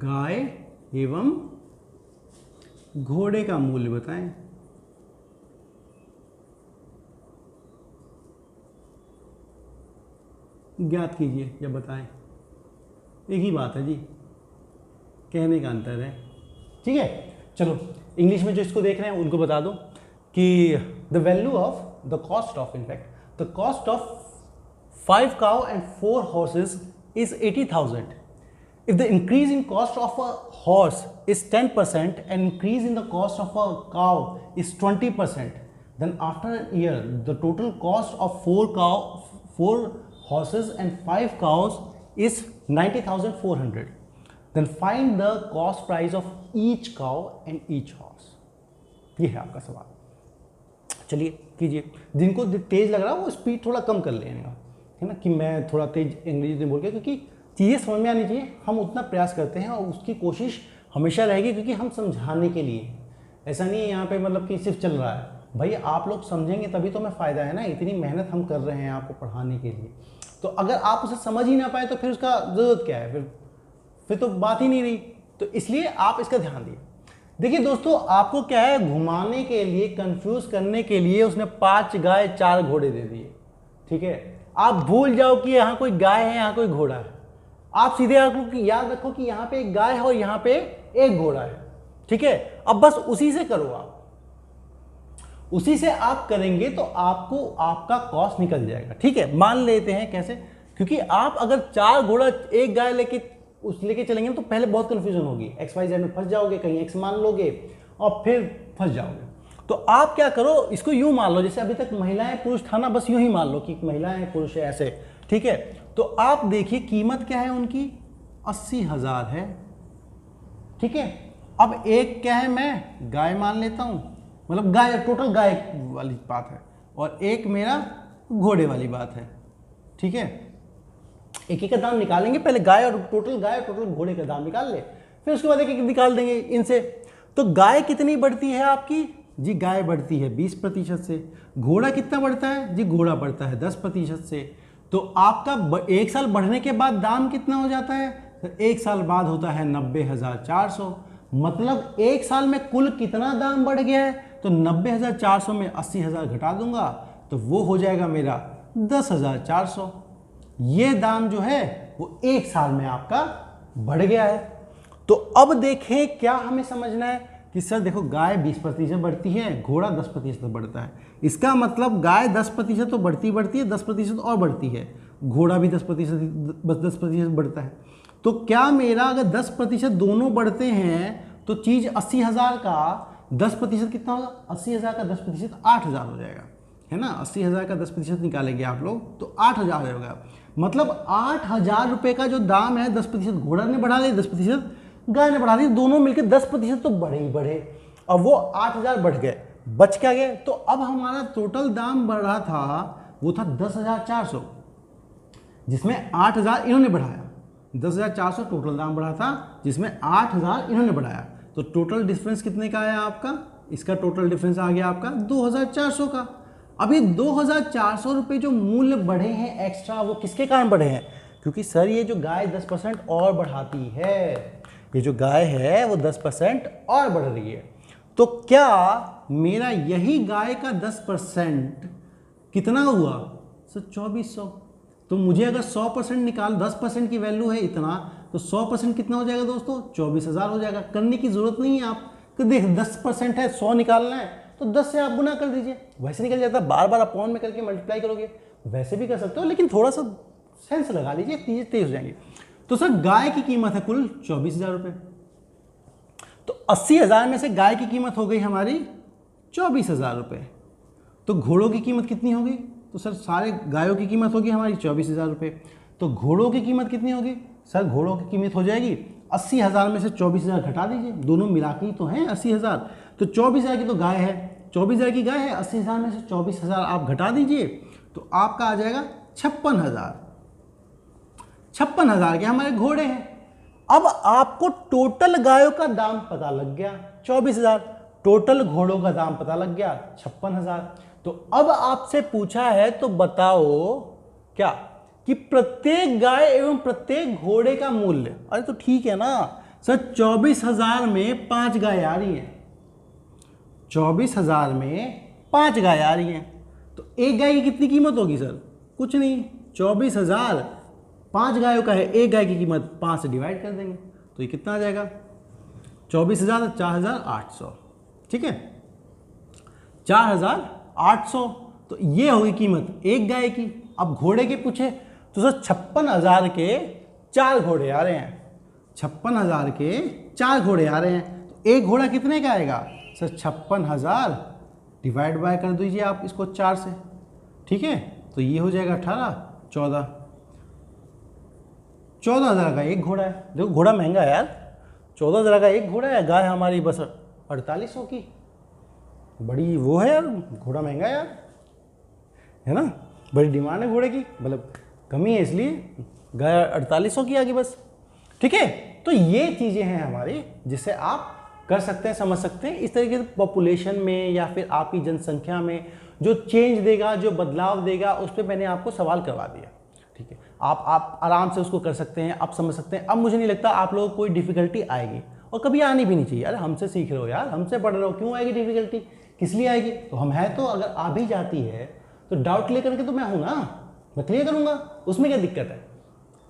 गाय एवं घोड़े का मूल्य बताएं। ज्ञात कीजिए या बताएं, एक ही बात है जी, कहने का अंतर है, ठीक है। चलो इंग्लिश में जो इसको देख रहे हैं उनको बता दो कि the value of the cost of, in fact the cost of 5 cow and 4 horses is 80,000. If the increase in cost of a horse is 10% and increase in the cost of a cow is 20%, then after a year the total cost of 4 horses and 5 cows is 90,400. Then find the cost price of each cow and each horse. ये है आपका सवाल। चलिए कीजिए, जिनको तेज लग रहा है वो स्पीड थोड़ा कम कर लेगा, है ना, कि मैं थोड़ा तेज अंग्रेजी में बोल के, क्योंकि चीज़ें समझ में आनी चाहिए, हम उतना प्रयास करते हैं और उसकी कोशिश हमेशा रहेगी, क्योंकि हम समझाने के लिए, ऐसा नहीं है यहाँ पे मतलब कि सिर्फ चल रहा है, भाई आप लोग समझेंगे तभी तो हमें फ़ायदा है ना, इतनी मेहनत हम कर रहे हैं आपको पढ़ाने के लिए। तो अगर आप उसे समझ ही ना पाए तो फिर उसका ज़रूरत क्या है, फिर तो बात ही नहीं रही। तो इसलिए आप इसका ध्यान दिए। देखिए दोस्तों, आपको क्या है, घुमाने के लिए, कंफ्यूज करने के लिए उसने 5 गाय 4 घोड़े दे दिए, ठीक है। आप भूल जाओ कि यहाँ कोई गाय है, यहाँ कोई घोड़ा है, आप सीधे याद रखो कि यहाँ पे एक गाय है और यहाँ पे एक घोड़ा है, ठीक है। अब बस उसी से करो आप, उसी से आप करेंगे तो आपको आपका कॉस्ट निकल जाएगा, ठीक है। मान लेते हैं कैसे, क्योंकि आप अगर 4 घोड़ा एक गाय लेके चलेंगे तो पहले बहुत कंफ्यूजन होगी, XYZ में फंस जाओगे, कहीं X मान लोगे और फिर फंस जाओगे। तो आप क्या करो, इसको यूं मान लो जैसे अभी तक महिलाएं पुरुष था ना, बस यूं ही मान लो कि महिलाएं पुरुष है ऐसे, ठीक है। तो आप देखिए कीमत क्या है उनकी, 80,000 है, ठीक है। अब एक क्या है, मैं गाय मान लेता हूं, मतलब गाय टोटल गाय वाली बात है, और एक मेरा घोड़े वाली बात है, ठीक है। एक एक का दाम निकालेंगे, पहले गाय और टोटल घोड़े का दाम निकाल ले, फिर उसके बाद एक एक निकाल देंगे इनसे। तो गाय कितनी बढ़ती है आपकी जी, गाय बढ़ती है 20% से। घोड़ा कितना बढ़ता है जी, घोड़ा बढ़ता है 10% से। तो आपका 1 साल बढ़ने के बाद दाम कितना हो जाता है, तो 1 साल बाद होता है 90,400। मतलब 1 साल में कुल कितना दाम बढ़ गया है, तो 90,400 में 80,000 घटा दूंगा तो वो हो जाएगा मेरा 10,400। ये दाम जो है वो 1 साल में आपका बढ़ गया है। तो अब देखें क्या हमें समझना है कि सर देखो गाय 20% बढ़ती है, घोड़ा 10% बढ़ता है। इसका मतलब गाय 10% तो बढ़ती है, 10% और बढ़ती है, घोड़ा भी 10% बढ़ता है। तो क्या मेरा अगर 10% दोनों बढ़ते हैं तो चीज़ 80,000 का 10% कितना होगा, 80,000 का 10% 8,000 हो जाएगा, है ना। 80,000 का 10% निकालेंगे आप लोग तो 8,000 होगा। मतलब 8,000 रुपये का जो दाम है 10% घोड़ा ने बढ़ा दिया, 10% गाय ने बढ़ा दी, दोनों मिलकर 10% तो बढ़े ही बढ़े। अब वो 8,000 बढ़ गए, बच क्या गए, तो अब हमारा टोटल दाम बढ़ा था वो था 10,400, जिसमें 8,000 इन्होंने बढ़ाया। 10,400 टोटल दाम बढ़ा था, जिसमें 8,000 इन्होंने बढ़ाया। तो टोटल डिफरेंस कितने का आया आपका, इसका टोटल डिफरेंस आ गया आपका 2,400 का। अब ये 2,400 रुपये जो मूल्य बढ़े हैं एक्स्ट्रा, वो किसके कारण बढ़े हैं, क्योंकि सर ये जो गाय 10% और बढ़ाती है, ये जो गाय है वो 10% और बढ़ रही है। तो क्या मेरा यही गाय का 10% कितना हुआ सर, 2,400। तो मुझे अगर 100% निकाल, 10% की वैल्यू है इतना, तो 100% कितना हो जाएगा दोस्तों, 24,000 हो जाएगा। करने की जरूरत नहीं है आप कि देख 10% है, 100 निकालना है तो 10 से आप गुना कर दीजिए, वैसे निकल जाता है। बार बार अपॉन में करके मल्टीप्लाई करोगे, वैसे भी कर सकते हो, लेकिन थोड़ा सा सेंस लगा लीजिए, चीजें तेज हो जाएंगी। तो सर गाय की कीमत है कुल 24,000 रुपये, तो 80,000 में से गाय की कीमत हो गई हमारी 24,000 रुपये। तो घोड़ों की कीमत कितनी होगी, तो सर सारे गायों की कीमत होगी हमारी 24,000 रुपये। तो घोड़ों की कीमत कितनी होगी, सर घोड़ों की कीमत हो जाएगी 80,000 में से 24,000 घटा दीजिए, दोनों मिला के ही तो हैं 80,000। तो 24,000 की तो गाय है, 24,000 की गाय है, 80,000 में से 24,000 आप घटा दीजिए तो आपका आ जाएगा 56,000। 56,000 के हमारे घोड़े हैं। अब आपको टोटल गायों का दाम पता लग गया 24,000, टोटल घोड़ों का दाम पता लग गया 56,000। तो अब आपसे पूछा है तो बताओ क्या कि प्रत्येक गाय एवं प्रत्येक घोड़े का मूल्य, अरे तो ठीक है ना सर, 24,000 में 5 गाय आ रही हैं, 24,000 में 5 गाय आ रही हैं, तो एक गाय की कितनी कीमत होगी सर, कुछ नहीं, 24,000 5 गायों का है, एक गाय की कीमत 5 से डिवाइड कर देंगे तो ये कितना आ जाएगा 24,000 4,800, ठीक है 4,800। तो ये होगी कीमत एक गाय की। अब घोड़े के पूछे तो सर 56,000 के 4 घोड़े आ रहे हैं, 56,000 के 4 घोड़े आ रहे हैं, तो एक घोड़ा कितने का आएगा सर, 56,000 डिवाइड बाय कर दीजिए आप इसको 4 से, ठीक है। तो ये हो जाएगा 18, 14,000 का एक घोड़ा है। देखो घोड़ा महंगा है यार, 14,000 का एक घोड़ा है, गाय हमारी बस 4800 की, बड़ी वो है यार, घोड़ा महंगा है यार, है ना, बड़ी डिमांड है घोड़े की, मतलब कमी है इसलिए गाय 4800 की आ गई बस, ठीक है। तो ये चीज़ें हैं हमारी जिससे आप कर सकते हैं, समझ सकते हैं। इस तरीके से पॉपुलेशन में या फिर आपकी जनसंख्या में जो चेंज देगा, जो बदलाव देगा, उस पर मैंने आपको सवाल करवा दिया, ठीक है। आप आराम से उसको कर सकते हैं, आप समझ सकते हैं। अब मुझे नहीं लगता आप लोगों को कोई डिफिकल्टी आएगी, और कभी आनी भी नहीं चाहिए यार, हमसे सीख रहे हो यार, हमसे पढ़ रहे हो, क्यों आएगी डिफिकल्टी, किस लिए आएगी, तो हम हैं तो, अगर आ भी जाती है तो डाउट क्लियर करके तो मैं हूं ना, मैं क्लियर करूंगा, उसमें क्या दिक्कत है,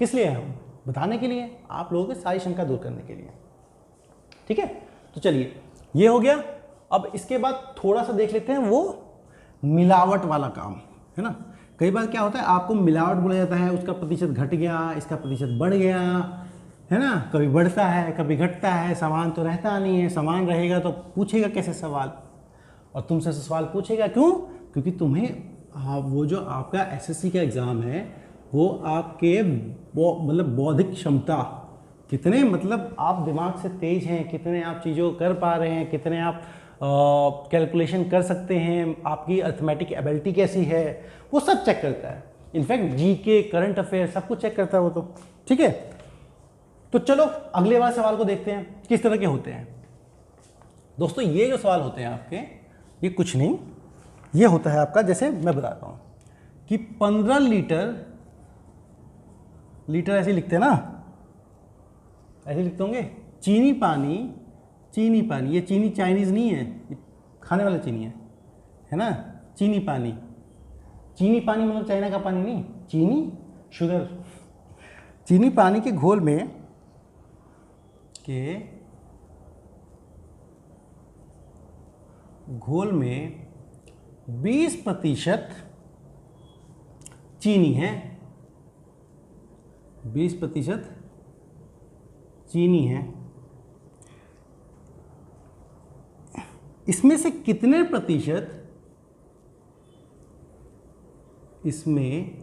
किस लिए हम बताने के लिए, आप लोगों की सारी शंका दूर करने के लिए। ठीक है, तो चलिए ये हो गया। अब इसके बाद थोड़ा सा देख लेते हैं वो मिलावट वाला काम, है ना। कई बार क्या होता है, आपको मिलावट बोला जाता है, उसका प्रतिशत घट गया, इसका प्रतिशत बढ़ गया, है ना। कभी बढ़ता है कभी घटता है, समान तो रहता नहीं है। समान रहेगा तो पूछेगा कैसे सवाल, और तुमसे सवाल पूछेगा क्यों? क्योंकि तुम्हें वो जो आपका एसएससी का एग्ज़ाम है वो आपके मतलब बौद्धिक क्षमता कितने, मतलब आप दिमाग से तेज हैं, कितने आप चीज़ों को कर पा रहे हैं, कितने आप कैलकुलेशन कर सकते हैं, आपकी अर्थमेटिक एबिलिटी कैसी है, वो सब चेक करता है। इनफैक्ट जीके, करंट अफेयर सब कुछ चेक करता है वो तो। ठीक है, तो चलो अगले वाले सवाल को देखते हैं किस तरह के होते हैं। दोस्तों ये जो सवाल होते हैं आपके, ये कुछ नहीं, ये होता है आपका, जैसे मैं बताता हूँ कि 15 लीटर ऐसे लिखते हैं ना, ऐसे लिखते होंगे, चीनी पानी, चीनी पानी, ये चीनी चाइनीज़ नहीं है, ये खाने वाला चीनी है ना। चीनी पानी, चीनी पानी मतलब चाइना का पानी नहीं, चीनी शुगर। चीनी पानी के घोल में 20% चीनी है, 20% चीनी है। इसमें से कितने प्रतिशत, इसमें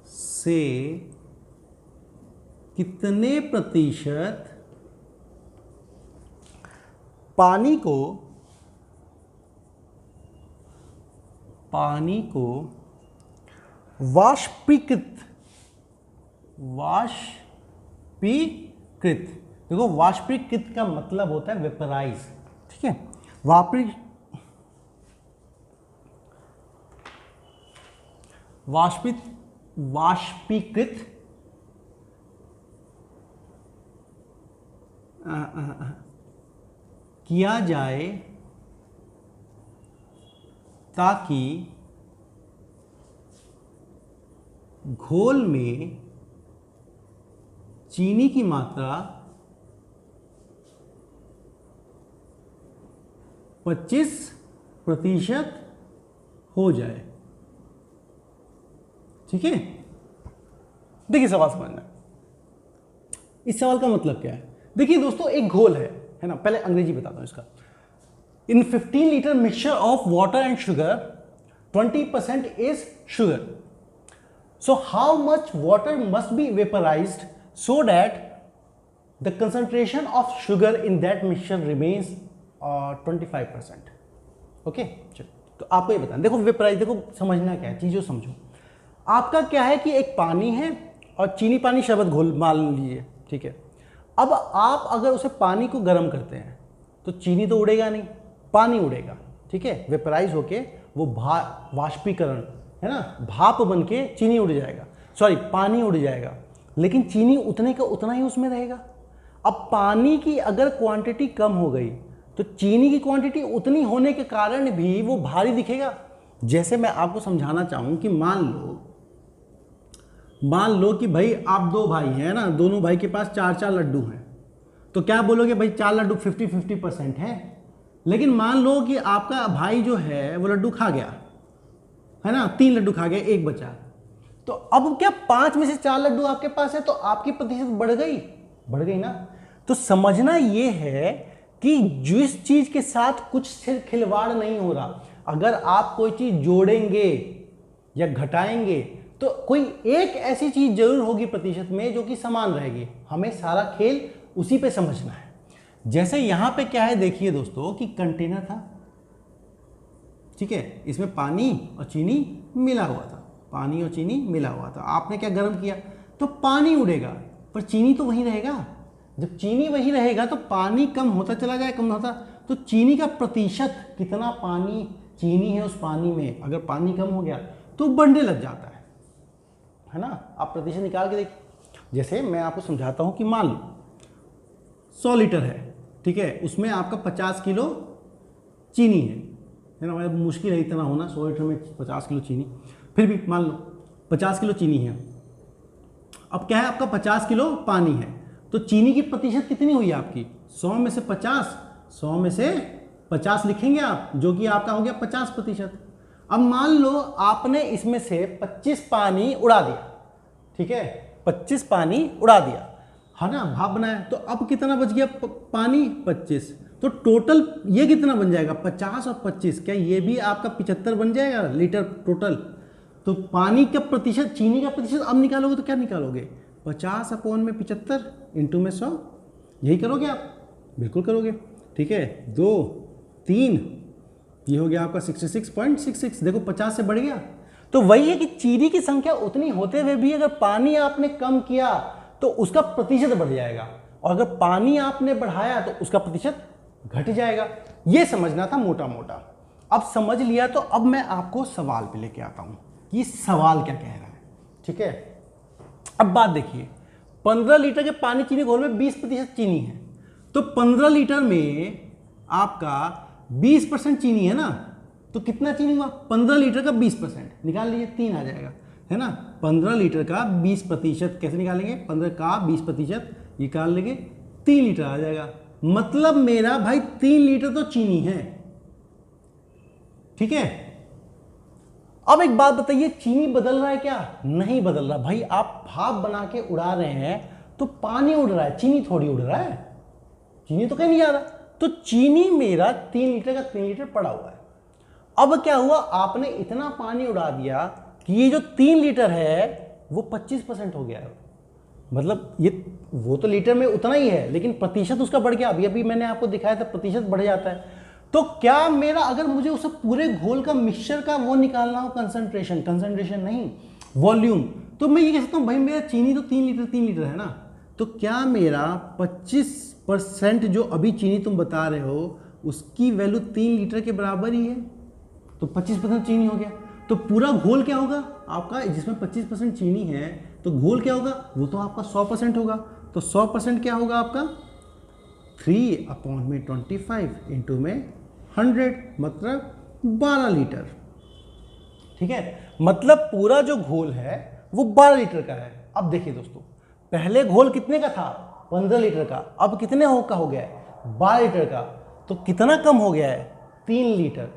से कितने प्रतिशत पानी को वाष्पीकृत, देखो वाष्पीकृत का मतलब होता है वेपराइज। ठीक है, वाष्पीकृत किया जाए ताकि घोल में चीनी की मात्रा 25% हो जाए। ठीक है, देखिए सवाल समझना, इस सवाल का मतलब क्या है। देखिए दोस्तों, एक घोल है ना, पहले अंग्रेजी बताता हूं इसका। In 15 litre mixture of water and sugar 20% is sugar. So how much water must be vaporised so that the concentration of sugar in that mixture remains 25%। Okay, चलो तो आपको ये बताना। देखो वेपराइज, देखो समझना क्या है, चीजों समझो। आपका क्या है कि एक पानी है और चीनी पानी शरबत घोल मान लीजिए। ठीक है, अब आप अगर उसे पानी को गर्म करते हैं तो चीनी तो उड़ेगा नहीं, पानी उड़ेगा। ठीक है, वेपराइज होके वो वाष्पीकरण है ना, भाप बन के चीनी उड़ जाएगा, सॉरी पानी उड़ जाएगा, लेकिन चीनी उतने का उतना ही उसमें रहेगा। अब पानी की अगर क्वांटिटी कम हो गई तो चीनी की क्वांटिटी उतनी होने के कारण भी वो भारी दिखेगा। जैसे मैं आपको समझाना चाहूँ कि मान लो कि भाई आप 2 भाई हैं ना, दोनों भाई के पास 4-4 लड्डू हैं, तो क्या बोलोगे भाई 4 लड्डू 50-50% है। लेकिन मान लो कि आपका भाई जो है वो लड्डू खा गया, है ना, 3 लड्डू खा गया, 1 बचा, तो अब क्या 5 में से 4 लड्डू आपके पास है, तो आपकी प्रतिशत बढ़ गई ना। तो समझना ये है कि जिस चीज के साथ कुछ सिर्फ खिलवाड़ नहीं हो रहा, अगर आप कोई चीज जोड़ेंगे या घटाएंगे तो कोई एक ऐसी चीज जरूर होगी प्रतिशत में जो कि समान रहेगी। हमें सारा खेल उसी पे समझना है। जैसे यहां पे क्या है, देखिए दोस्तों कि कंटेनर था, ठीक है, इसमें पानी और चीनी मिला हुआ था, पानी और चीनी मिला हुआ था। आपने क्या गर्म किया तो पानी उड़ेगा, पर चीनी तो वही रहेगा। जब चीनी वही रहेगा तो पानी कम होता चला जाए, कम होता, तो चीनी का प्रतिशत, कितना पानी चीनी है उस पानी में, अगर पानी कम हो गया तो बढ़ने लग जाता है ना। आप प्रतिशत निकाल के देखिए। जैसे मैं आपको समझाता हूं कि मान लो 100 लीटर है, ठीक है, उसमें आपका 50 किलो चीनी है ना। मतलब मुश्किल है इतना होना, 100 लीटर में 50 किलो चीनी, फिर भी मान लो 50 किलो चीनी है। अब क्या है, आपका 50 किलो पानी है, तो चीनी की प्रतिशत कितनी हुई आपकी? 100 में से 50, 100 में से 50 लिखेंगे आप, जो कि आपका हो गया 50%। अब मान लो आपने इसमें से 25 पानी उड़ा दिया, ठीक है, 25 पानी उड़ा दिया, है ना, भाप बनाया, तो अब कितना बच गया पानी? 25। तो टोटल ये कितना बन जाएगा? 50 और 25, क्या ये भी आपका 75 बन जाएगा लीटर टोटल? तो पानी का प्रतिशत, चीनी का प्रतिशत अब निकालोगे तो क्या निकालोगे? 50 अपॉन में 75 इंटू में 100, यही करोगे आप? बिल्कुल करोगे, ठीक है। 2 3, ये हो गया आपका 66.66, देखो 50 से बढ़ गया। तो वही है कि चीनी की संख्या उतनी होते हुए भी अगर पानी आपने कम किया तो उसका प्रतिशत बढ़ जाएगा, और अगर पानी आपने बढ़ाया तो उसका प्रतिशत घट जाएगा। ये समझना था मोटा मोटा। अब समझ लिया तो अब मैं आपको सवाल पे लेके आता हूं कि सवाल क्या कह रहा है, ठीक है। अब बात देखिए, 15 लीटर के पानी चीनी घोल में 20% चीनी है, तो 15 लीटर में आपका 20% चीनी है ना, तो कितना चीनी हुआ? 15 लीटर का 20% निकाल लीजिए, 3 आ जाएगा, है ना। 15 लीटर का 20% कैसे निकालेंगे? 15 का 20% निकाल लेंगे, 3 लीटर आ जाएगा। मतलब मेरा भाई 3 लीटर तो चीनी है, ठीक है। अब एक बात बताइए, चीनी बदल रहा है क्या? नहीं बदल रहा भाई, आप भाप बना के उड़ा रहे हैं तो पानी उड़ रहा है, चीनी थोड़ी उड़ रहा है, चीनी तो कहीं नहीं जा रहा। तो चीनी मेरा 3 लीटर का 3 लीटर पड़ा हुआ है। अब क्या हुआ, आपने इतना पानी उड़ा दिया कि ये जो 3 लीटर है वो 25% हो गया है। मतलब ये, वो तो लीटर में उतना ही है, लेकिन प्रतिशत उसका बढ़ गया। अभी मैंने आपको दिखाया था प्रतिशत बढ़ जाता है। तो क्या मेरा, अगर मुझे उस पूरे घोल का मिक्सचर का वो निकालना हो, कंसंट्रेशन नहीं, वॉल्यूम, तो मैं ये कह सकता हूँ भाई मेरा चीनी तो 3 लीटर है ना, तो क्या मेरा 25% जो अभी चीनी तुम बता रहे हो उसकी वैल्यू 3 लीटर के बराबर ही है, तो 25% चीनी हो गया। तो पूरा घोल क्या होगा आपका, जिसमें 25% चीनी है, तो घोल क्या होगा? वो तो आपका 100% होगा। तो 100% क्या होगा आपका? 3/25 इंटू में 100, मतलब 12 लीटर, ठीक है। मतलब पूरा जो घोल है वो 12 लीटर का है। अब देखिए दोस्तों, पहले घोल कितने का था? 15 लीटर का, अब कितने का हो गया है? 12 लीटर का। तो कितना कम हो गया है? 3 लीटर।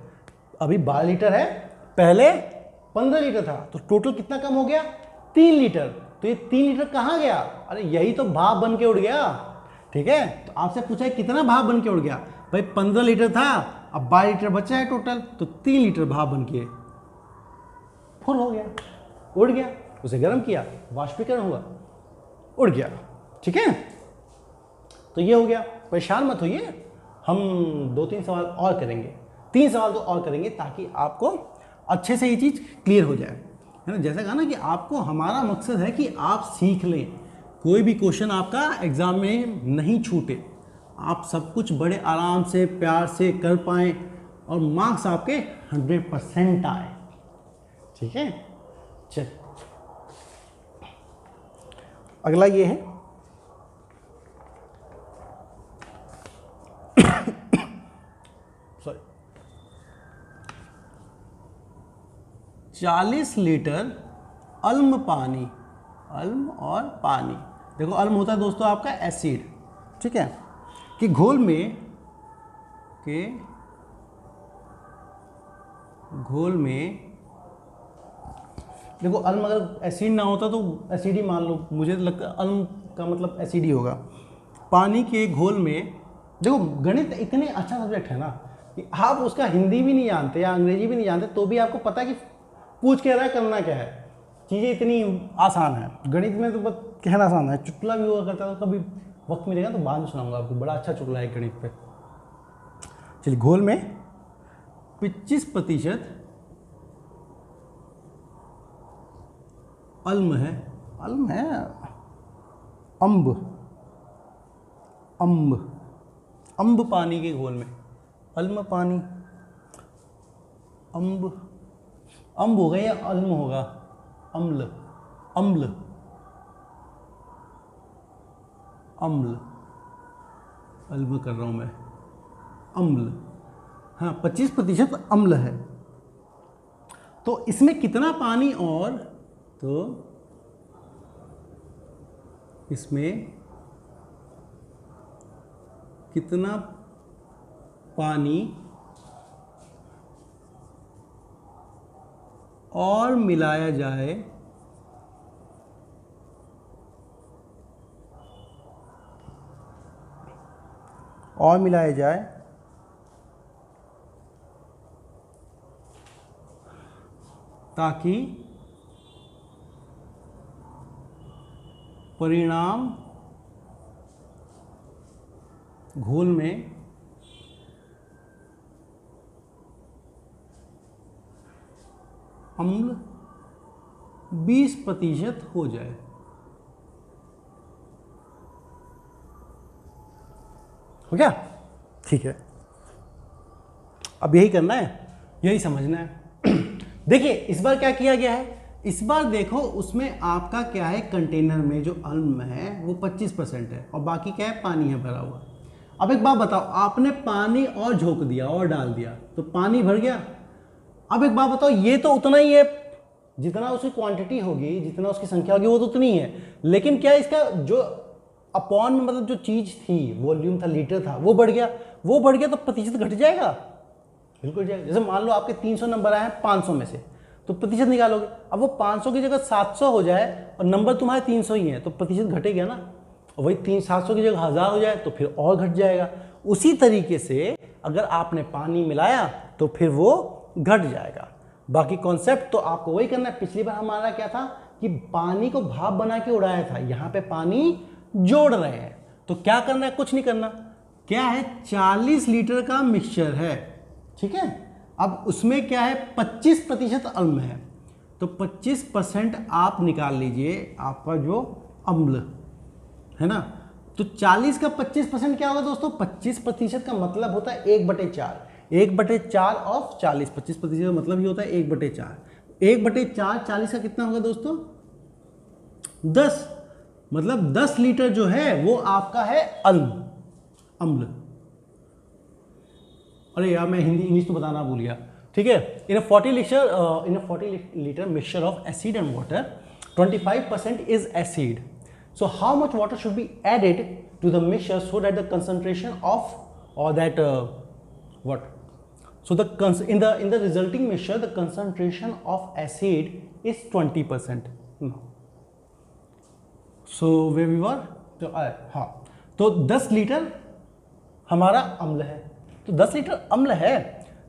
अभी 12 लीटर है, पहले 15 लीटर था, तो टोटल कितना कम हो गया? 3 लीटर। तो ये 3 लीटर कहाँ गया? अरे यही तो भाप बन के उड़ गया, ठीक है। तो आपसे पूछा है कितना भाप बन के उड़ गया? भाई 15 लीटर था, अब 12 लीटर बचा है टोटल, तो 3 लीटर भाप बन के फुल हो गया, उड़ गया। उसे गर्म किया, वाष्पीकरण हुआ, उड़ गया, ठीक है। तो ये हो गया, परेशान मत होइए, हम 2-3 सवाल और करेंगे, 3 सवाल तो और करेंगे, ताकि आपको अच्छे से ये चीज़ क्लियर हो जाए, है ना। जैसा कहा ना कि आपको, हमारा मकसद है कि आप सीख लें, कोई भी क्वेश्चन आपका एग्जाम में नहीं छूटे, आप सब कुछ बड़े आराम से प्यार से कर पाएँ और मार्क्स आपके 100% आए, ठीक है। चल, अगला ये है सॉरी 40 लीटर अल्म पानी, अल्म और पानी, देखो अल्म होता है दोस्तों आपका एसिड, ठीक है, कि घोल में देखो अल्म अगर एसिड ना होता तो एसिड ही मान लो, मुझे तो लगता है अल्म का मतलब एसिड ही होगा। पानी के घोल में, देखो गणित इतने अच्छा सब्जेक्ट है ना कि आप उसका हिंदी भी नहीं जानते या अंग्रेजी भी नहीं जानते तो भी आपको पता है कि पूछ के रहा है, करना क्या है, चीज़ें इतनी आसान है। गणित में तो बस कहना आसान है, चुटकुला भी हुआ करता है, तो कभी वक्त मिलेगा तो बाद में सुनाऊंगा आपको, बड़ा अच्छा चुटकुला है गणित पे। चलिए, घोल में 25% अल्म है, अम्ब पानी के घोल में, अल्म पानी, अम्ब होगा या अल्म होगा? अम्ल अल्म कर रहा हूं मैं, अम्ल, हाँ 25% अम्ल है। तो इसमें कितना पानी और, तो इसमें कितना पानी और मिलाया जाए ताकि परिणाम घोल में अम्ल 20% हो जाए। हो गया? ठीक है, अब यही करना है, यही समझना है। देखिए इस बार क्या किया गया है, इस बार देखो उसमें आपका क्या है, कंटेनर में जो अम्ल है वो 25% है और बाकी क्या है, पानी है भरा हुआ। अब एक बात बताओ, आपने पानी और झोंक दिया और डाल दिया तो पानी भर गया। अब एक बात बताओ, ये तो उतना ही है, जितना उसकी क्वांटिटी होगी, जितना उसकी संख्या होगी वो तो उतनी है, लेकिन क्या इसका जो अपॉन मतलब जो चीज थी, वॉल्यूम था, लीटर था, वो बढ़ गया। वो बढ़ गया तो प्रतिशत घट जाएगा, बिल्कुल जाएगा। जैसे मान लो आपके 300 नंबर आए हैं 500 में से, तो प्रतिशत निकालोगे। अब वो 500 की जगह 700 हो जाए और नंबर तुम्हारे 300 ही है तो प्रतिशत घटेगा ना। और वही 700 की जगह 1000 हो जाए तो फिर और घट जाएगा। उसी तरीके से अगर आपने पानी मिलाया तो फिर वो घट जाएगा। बाकी कॉन्सेप्ट तो आपको वही करना है। पिछली बार हमारा क्या था कि पानी को भाप बना के उड़ाया था, यहाँ पे पानी जोड़ रहे हैं। तो क्या करना है, कुछ नहीं करना। क्या है, 40 लीटर का मिक्सचर है, ठीक है। अब उसमें क्या है, 25% अम्ल है, तो 25% आप निकाल लीजिए, आपका जो अम्ल है ना। तो 40 का 25% क्या होगा दोस्तों, 25% का मतलब होता है 1/4। 1/4 ऑफ 40, 25% का मतलब ही होता है 1/4। 1/4 40 का कितना होगा दोस्तों, 10। मतलब 10 लीटर जो है वो आपका है अम्ल। अरे यार मैं हिंदी इंग्लिश तो बताना भूल गया, ठीक है। इन अ 40 litre mixture of acid and water 25% is acid. So how much water should be added to the mixture so that the concentration of or that what? So in the resulting mixture the concentration of acid is 20%. So where we were? तो हाँ, तो 10 litre हमारा अम्ल है, तो 10 litre अम्ल है।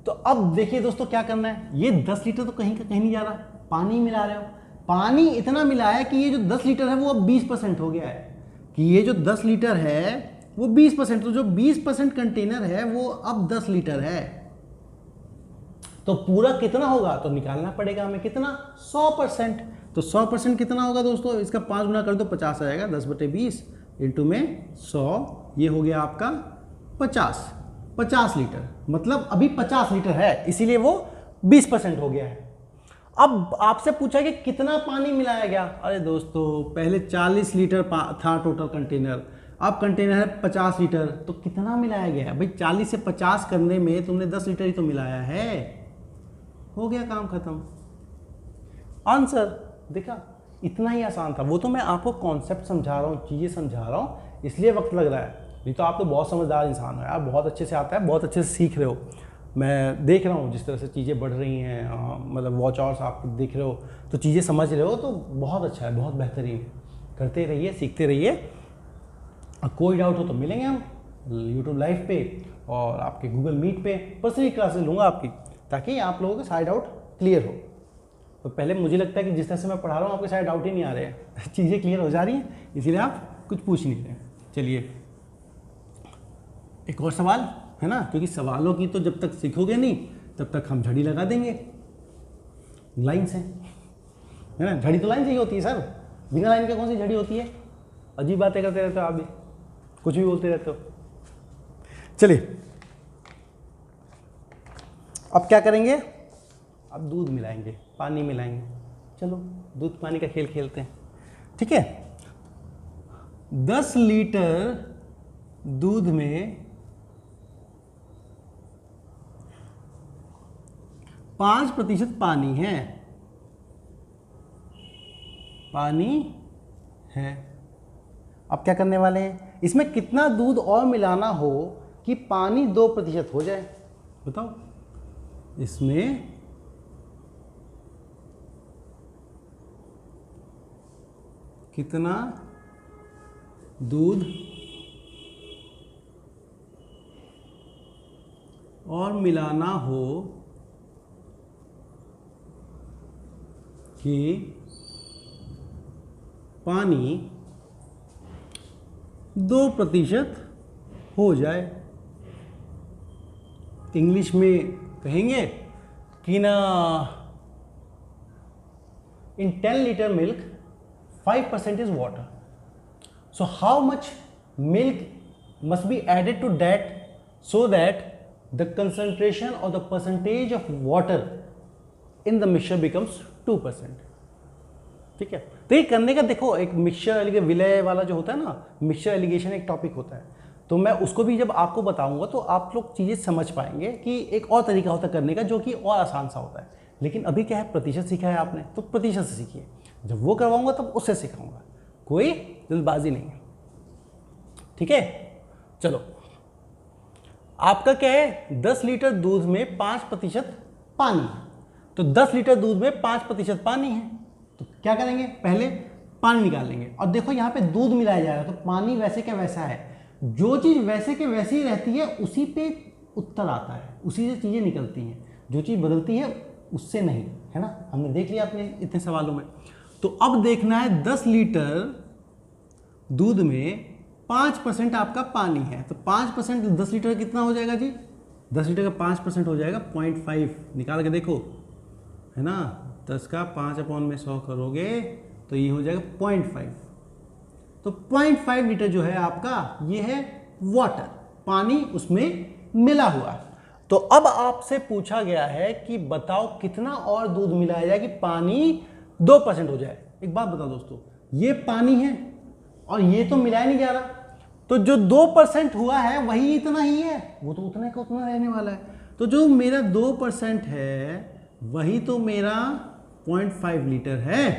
तो अब देखिए दोस्तों क्या करना है, ये 10 लीटर तो कहीं का कहीं नहीं जा रहा, पानी मिला रहे हो। पानी इतना मिला है कि ये जो 10 लीटर है वो अब 20% हो गया है, कि ये जो 10 लीटर है वो 20%, तो जो 20% कंटेनर है वो अब 10 लीटर है। तो पूरा कितना होगा, तो निकालना पड़ेगा हमें कितना, 100%। तो 100% कितना होगा दोस्तों, इसका 5 गुना कर दो 50 आ जाएगा, 10/20 इंटू में 100, ये हो गया आपका 50 लीटर। मतलब अभी 50 लीटर है, इसीलिए वो 20% हो गया है। अब आपसे पूछा कि कितना पानी मिलाया गया। अरे दोस्तों पहले 40 लीटर था टोटल कंटेनर, अब कंटेनर है 50 लीटर, तो कितना मिलाया गया भाई, 40 से 50 करने में तुमने 10 लीटर ही तो मिलाया है, हो गया काम खत्म। आंसर देखा, इतना ही आसान था। वो तो मैं आपको कॉन्सेप्ट समझा रहा हूँ, चीज़ें समझा रहा हूँ, इसलिए वक्त लग रहा है। नहीं तो आप तो बहुत समझदार इंसान हो यार, बहुत अच्छे से आता है, बहुत अच्छे से सीख रहे हो। मैं देख रहा हूँ जिस तरह से चीज़ें बढ़ रही हैं, मतलब वॉच आवर्स आप देख रहे हो तो चीज़ें समझ रहे हो, तो बहुत अच्छा है, बहुत बेहतरीन है। करते रहिए, सीखते रहिए। कोई डाउट हो तो मिलेंगे हम यूट्यूब लाइव पे और आपके गूगल मीट पे पर्सनली क्लासेस लूँगा आपकी, ताकि आप लोगों के सारे डाउट क्लियर हो। तो पहले मुझे लगता है कि जिस तरह से मैं पढ़ा रहा हूँ आपके सारे डाउट ही नहीं आ रहे हैं, चीज़ें क्लियर हो जा रही हैं, इसीलिए आप कुछ पूछ नहीं रहे। चलिए एक और सवाल है ना, क्योंकि सवालों की तो जब तक सीखोगे नहीं तब तक हम झड़ी लगा देंगे लाइन से, है ना। झड़ी तो लाइन से ही होती है सर, बिना लाइन के कौन सी झड़ी होती है। अजीब बातें करते रहते हो आप भी, कुछ भी बोलते रहते हो। चलिए अब क्या करेंगे, अब दूध मिलाएंगे, पानी मिलाएंगे। चलो दूध पानी का खेल खेलते हैं, ठीक है। 10 लीटर दूध में 5% पानी है, अब क्या करने वाले हैं, इसमें कितना दूध और मिलाना हो कि पानी 2% हो जाए, बताओ। इसमें कितना दूध और मिलाना हो कि पानी 2% हो जाए। इंग्लिश में कहेंगे कि ना, इन 10 litre milk 5% is water. So how much milk must be added to that so that the concentration or the percentage of water in the mixture becomes 2%. ठीक है, तो ये करने का देखो, एक मिक्सचर विलय वाला जो होता है ना, मिक्सचर एलिगेशन एक टॉपिक होता है, तो मैं उसको भी जब आपको बताऊंगा तो आप लोग चीज़ें समझ पाएंगे कि एक और तरीका होता है करने का जो कि और आसान सा होता है। लेकिन अभी क्या है, प्रतिशत सीखा है आपने तो प्रतिशत से सीखिए, जब वो करवाऊंगा तब उससे सिखाऊंगा, कोई जल्दबाजी नहीं है, ठीक है। चलो, आपका क्या है, 10 लीटर दूध में 5% पानी है, तो 10 लीटर दूध में 5% पानी है, तो क्या करेंगे, पहले पानी निकाल लेंगे। और देखो यहाँ पे दूध मिलाया जा रहा है, तो पानी वैसे का वैसा है, जो चीज़ वैसे के वैसी ही रहती है उसी पे उत्तर आता है, उसी से चीज़ें निकलती हैं, जो चीज़ बदलती है उससे नहीं, है ना। हमने देख लिया अपने इतने सवालों में। तो अब देखना है 10 लीटर दूध में 5% आपका पानी है, तो 5% 10 लीटर कितना हो जाएगा जी, 10 लीटर का 5% हो जाएगा 0.5, निकाल के देखो, है ना। 10 का 5/100 करोगे तो ये हो जाएगा 0.5, तो 0.5 लीटर जो है आपका, ये है वाटर, पानी उसमें मिला हुआ है। तो अब आपसे पूछा गया है कि बताओ कितना और दूध मिलाया जाए कि पानी 2% हो जाए। एक बात बताओ दोस्तों, ये पानी है और ये तो मिलाया नहीं जा रहा, तो जो 2% हुआ है वही इतना ही है, वो तो उतना का उतना रहने वाला है। तो जो मेरा 2% है वही तो मेरा 0.5 लीटर है,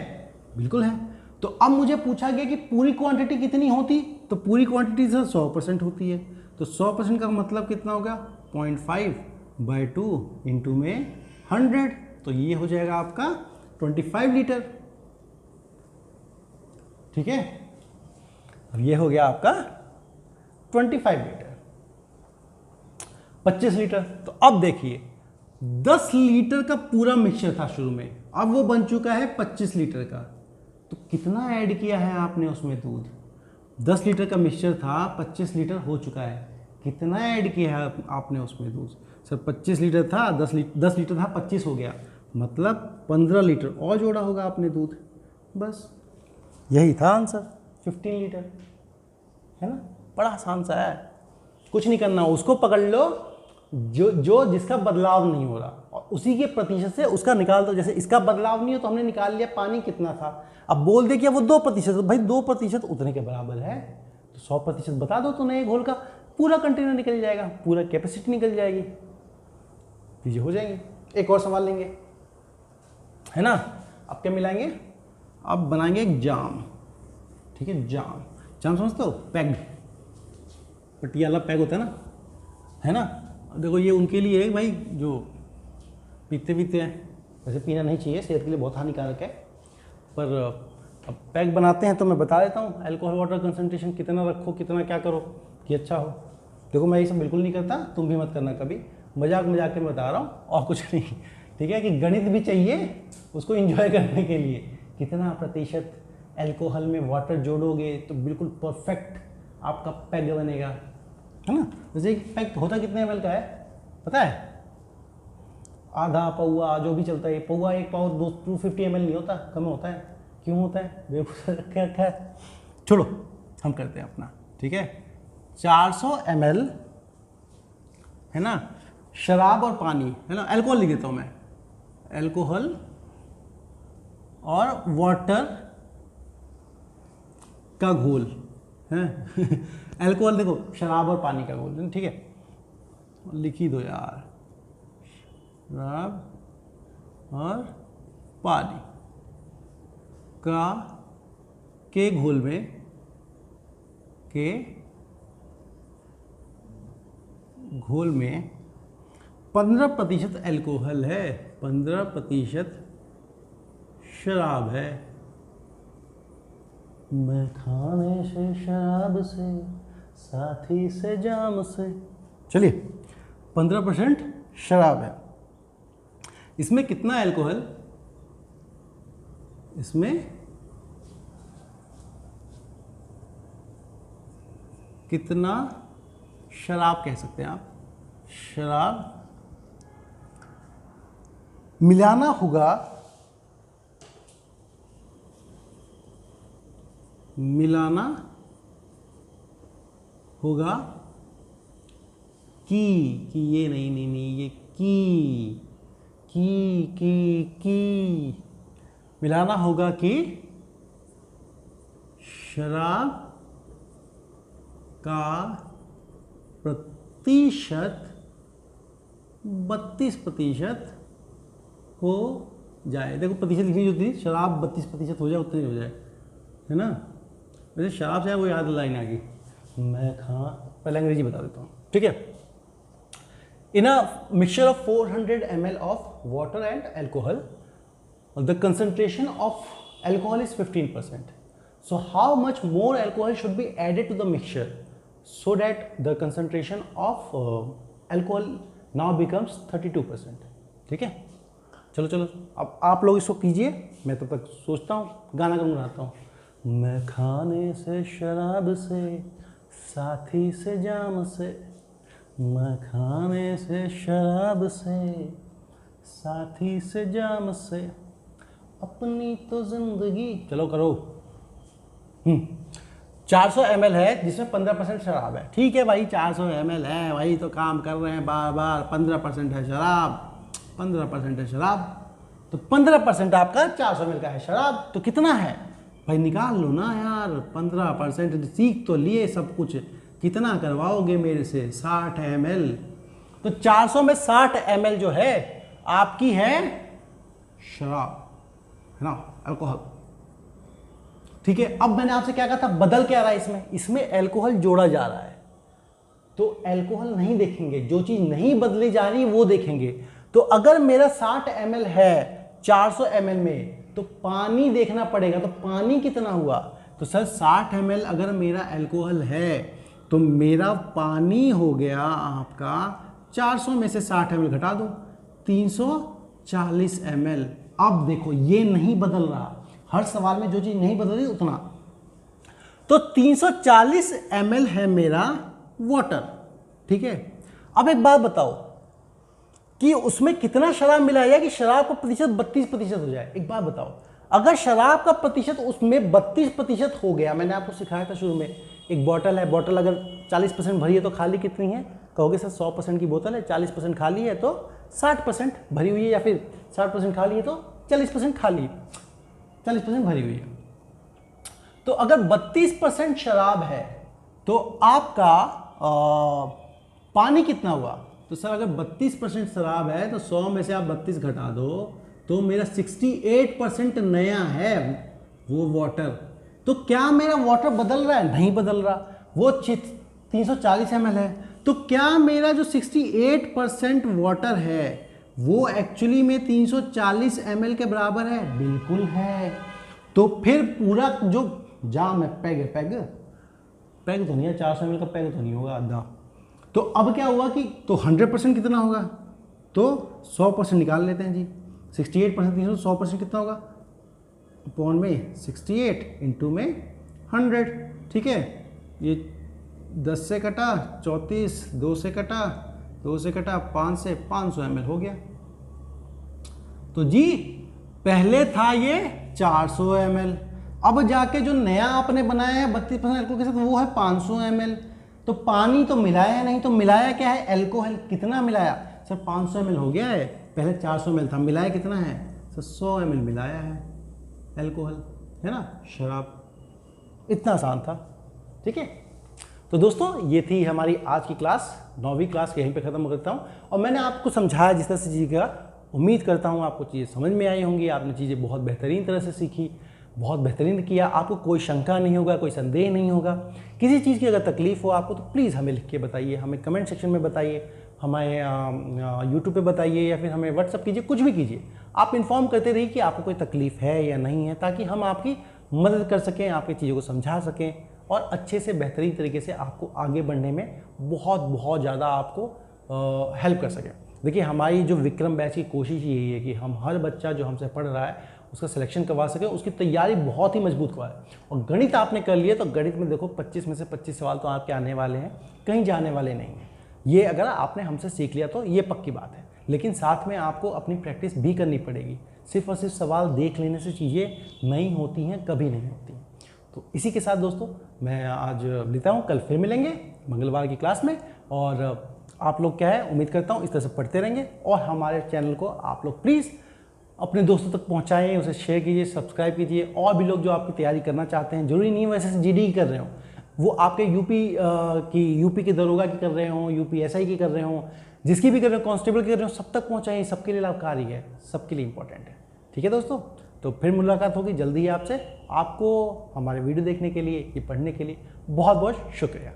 बिल्कुल है। तो अब मुझे पूछा गया कि पूरी क्वांटिटी कितनी होती, तो पूरी क्वांटिटी से 100% होती है, तो 100% का मतलब कितना हो गया, 0.5/2 इंटू में 100, तो ये हो जाएगा आपका 25 लीटर, ठीक है। अब ये हो गया आपका 25 लीटर, 25 लीटर। तो अब देखिए 10 लीटर का पूरा मिक्सचर था शुरू में, अब वो बन चुका है 25 लीटर का, तो कितना ऐड किया है आपने उसमें दूध, 10 लीटर का मिक्सचर था, 25 लीटर हो चुका है, कितना ऐड किया है आपने उसमें दूध, सर 25 लीटर था, 10 लीटर था, 25 हो गया, मतलब 15 लीटर और जोड़ा होगा आपने दूध, बस यही था आंसर, 15 लीटर, है ना। बड़ा आसान सा है, कुछ नहीं करना, उसको पकड़ लो जो जिसका बदलाव नहीं हो रहा और उसी के प्रतिशत से उसका निकाल दो। जैसे इसका बदलाव नहीं हो तो हमने निकाल लिया पानी कितना था, अब बोल दे कि वो 2%, तो भाई 2% उतने के बराबर है, तो 100% बता दो तो नए घोल का पूरा कंटेनर निकल जाएगा, पूरा कैपेसिटी निकल जाएगी, चीजें हो जाएंगी। एक और सवाल लेंगे, है ना। अब क्या मिलाएंगे, अब बनाएंगे एक जाम, ठीक है। जाम समझते हो, पैग, पटियाला पैग होता है ना, है ना। देखो ये उनके लिए है भाई जो पीते हैं, वैसे पीना नहीं चाहिए, सेहत के लिए बहुत हानिकारक है, पर अब पैक बनाते हैं तो मैं बता देता हूँ अल्कोहल वाटर कंसंट्रेशन कितना रखो, कितना क्या करो कि अच्छा हो। देखो मैं ये सब बिल्कुल नहीं करता, तुम भी मत करना कभी, मजाक के मैं बता रहा हूँ और कुछ नहीं, ठीक है। कि गणित भी चाहिए उसको एंजॉय करने के लिए, कितना प्रतिशत अल्कोहल में वाटर जोड़ोगे तो बिल्कुल परफेक्ट आपका पैग बनेगा, है ना। जैसे पैग होता कितने ml का है पता है, आधा पौआ जो भी चलता है, पौआ एक पाव 250 ml नहीं होता, कम होता है, क्यों होता है बेवकूफ़ रखा है, छोड़ो हम करते हैं अपना, ठीक है। 400 ml है ना, शराब और पानी, है ना, अल्कोहल लिख देता हूँ मैं, अल्कोहल और वाटर का घोल है अल्कोहल देखो शराब और पानी का घोल, ठीक है, लिख ही दो यार, शराब और पानी का के घोल में के घोल में 15% अल्कोहल है, 15% शराब है। मैं खाने से, शराब से, साथी से, जाम से, चलिए 15% शराब है। इसमें कितना अल्कोहल, इसमें कितना शराब कह सकते हैं आप, शराब मिलाना होगा, मिलाना होगा कि ये नहीं ये की मिलाना होगा कि शराब का प्रतिशत 32% हो जाए। देखो प्रतिशत लिखनी होती है, शराब 32% हो जाए, उतना ही हो जाए, है ना। वैसे शराब से वो याद लाइन आ गई, मैं पहले अंग्रेजी बता देता हूँ, ठीक है। In a mixture of 400 ml of water and alcohol, the concentration of alcohol is 15%. So how much more alcohol should be added to the mixture so that the concentration of alcohol now becomes 32%? ठीक है, चलो चलो अब आप लोग इसको कीजिए, मैं तब तक सोचता हूँ, गाना गुनगुनाता हूँ। मैं खाने से, शराब से, साथी से, जाम से, मैं खाने से, शराब से, साथी से, जाम से, अपनी तो जिंदगी, चलो करो। 400 ml है जिसमें 15% शराब है, ठीक है भाई, 400 ml है, वही तो काम कर रहे हैं बार बार। 15% है शराब, 15% है शराब, तो 15% आपका 400 ml का है शराब, तो कितना है भाई, निकाल लो ना यार। 15% सीख तो लिए सब कुछ, कितना करवाओगे मेरे से, 60 ml। तो 400 में 60 ml जो है आपकी है शराब, है ना, अल्कोहल, ठीक है। अब मैंने आपसे क्या कहा था, बदल क्या रहा है इसमें अल्कोहल जोड़ा जा रहा है, तो अल्कोहल नहीं देखेंगे, जो चीज नहीं बदली जा रही वो देखेंगे। तो अगर मेरा 60 ml है 400 ml में, तो पानी देखना पड़ेगा, तो पानी कितना हुआ, तो सर 60 ml अगर मेरा अल्कोहल है तो मेरा पानी हो गया आपका 400 में से 60 ml घटा दो 340 ml। अब देखो ये नहीं बदल रहा, हर सवाल में जो चीज नहीं बदल रही उतना, तो 340 ml है मेरा वाटर, ठीक है। अब एक बात बताओ कि उसमें कितना शराब मिलाया जाए कि शराब का प्रतिशत 32% हो जाए। एक बात बताओ, अगर शराब का प्रतिशत उसमें 32% हो गया, मैंने आपको सिखाया था शुरू में, एक बोतल है, बोतल अगर 40% भरी है तो खाली कितनी है, कहोगे सर 100% की बोतल है, 40% खाली है तो 60% भरी हुई है, या फिर 60% खाली है तो 40% खाली, 40% भरी हुई है। तो अगर 32% शराब है तो आपका पानी कितना हुआ, तो सर अगर 32% शराब है तो 100 में से आप 32 घटा दो तो मेरा 68% नया है वो वाटर। तो क्या मेरा वाटर बदल रहा है, नहीं बदल रहा, वो 340 ml है, तो क्या मेरा जो 68% वाटर है वो एक्चुअली में 340 ml के बराबर है, बिल्कुल है। तो फिर पूरा जो जाम है, पैग तो नहीं है, 400 ml का पैग तो नहीं होगा आधा। तो अब क्या हुआ कि तो 100% कितना होगा, तो 100% निकाल लेते हैं जी, 68% 300, 100% कितना होगा अपॉन में 68 इंटू में 100, ठीक है। ये 10 से कटा 34, 2 से कटा 5 से 500 ml हो गया। तो जी पहले था ये 400 ml, अब जाके जो नया आपने बनाया है 32% अल्कोहल के साथ वो है 500 ml। तो पानी तो मिलाया नहीं, तो मिलाया क्या है, अल्कोहल। कितना मिलाया सर, 500 ml हो गया है, पहले 400 ml था, मिलाया कितना है सर, 100 ml मिलाया है अल्कोहल, है ना, शराब। इतना आसान था, ठीक है। तो दोस्तों ये थी हमारी आज की क्लास, 9वीं क्लास यहीं पे ख़त्म करता हूँ। और मैंने आपको समझाया जिस तरह से चीज़ का, उम्मीद करता हूँ आपको चीज़ें समझ में आई होंगी, आपने चीज़ें बहुत बेहतरीन तरह से सीखी। बहुत बेहतरीन किया। आपको कोई शंका नहीं होगा, कोई संदेह नहीं होगा। किसी चीज़ की अगर तकलीफ़ हो आपको तो प्लीज़ हमें लिख के बताइए, हमें कमेंट सेक्शन में बताइए, हमें यूट्यूब पे बताइए या फिर हमें व्हाट्सअप कीजिए, कुछ भी कीजिए। आप इन्फॉर्म करते रहिए कि आपको कोई तकलीफ़ है या नहीं है, ताकि हम आपकी मदद कर सकें, आपकी चीज़ों को समझा सकें और अच्छे से बेहतरीन तरीके से आपको आगे बढ़ने में बहुत ज़्यादा आपको हेल्प कर सकें। देखिए, हमारी जो विक्रम बैच की कोशिश यही है कि हम हर बच्चा जो हमसे पढ़ रहा है उसका सिलेक्शन करवा सके, उसकी तैयारी बहुत ही मजबूत करवाए। और गणित आपने कर लिया तो गणित में देखो 25 में से 25 सवाल तो आपके आने वाले हैं, कहीं जाने वाले नहीं हैं। ये अगर आपने हमसे सीख लिया तो ये पक्की बात है, लेकिन साथ में आपको अपनी प्रैक्टिस भी करनी पड़ेगी। सिर्फ और सिर्फ सवाल देख लेने से चीज़ें नहीं होती हैं, कभी नहीं होती। तो इसी के साथ दोस्तों मैं आज लेता हूँ, कल फिर मिलेंगे मंगलवार की क्लास में। और आप लोग क्या है, उम्मीद करता हूँ इस तरह से पढ़ते रहेंगे और हमारे चैनल को आप लोग प्लीज़ अपने दोस्तों तक पहुँचाएँ, उसे शेयर कीजिए, सब्सक्राइब कीजिए। और भी लोग जो आपकी तैयारी करना चाहते हैं, जरूरी नहीं वैसे जीडी की कर रहे हो, वो आपके यूपी के दरोगा की कर रहे हो, UPSI की कर रहे हो, जिसकी भी कर रहे हो, कांस्टेबल की कर रहे हो, सब तक पहुँचाएँ। सबके लिए लाभकारी है, सबके लिए इंपॉर्टेंट है। ठीक है दोस्तों, तो फिर मुलाकात होगी जल्दी ही आपसे। आपको हमारे वीडियो देखने के लिए, ये पढ़ने के लिए बहुत बहुत शुक्रिया।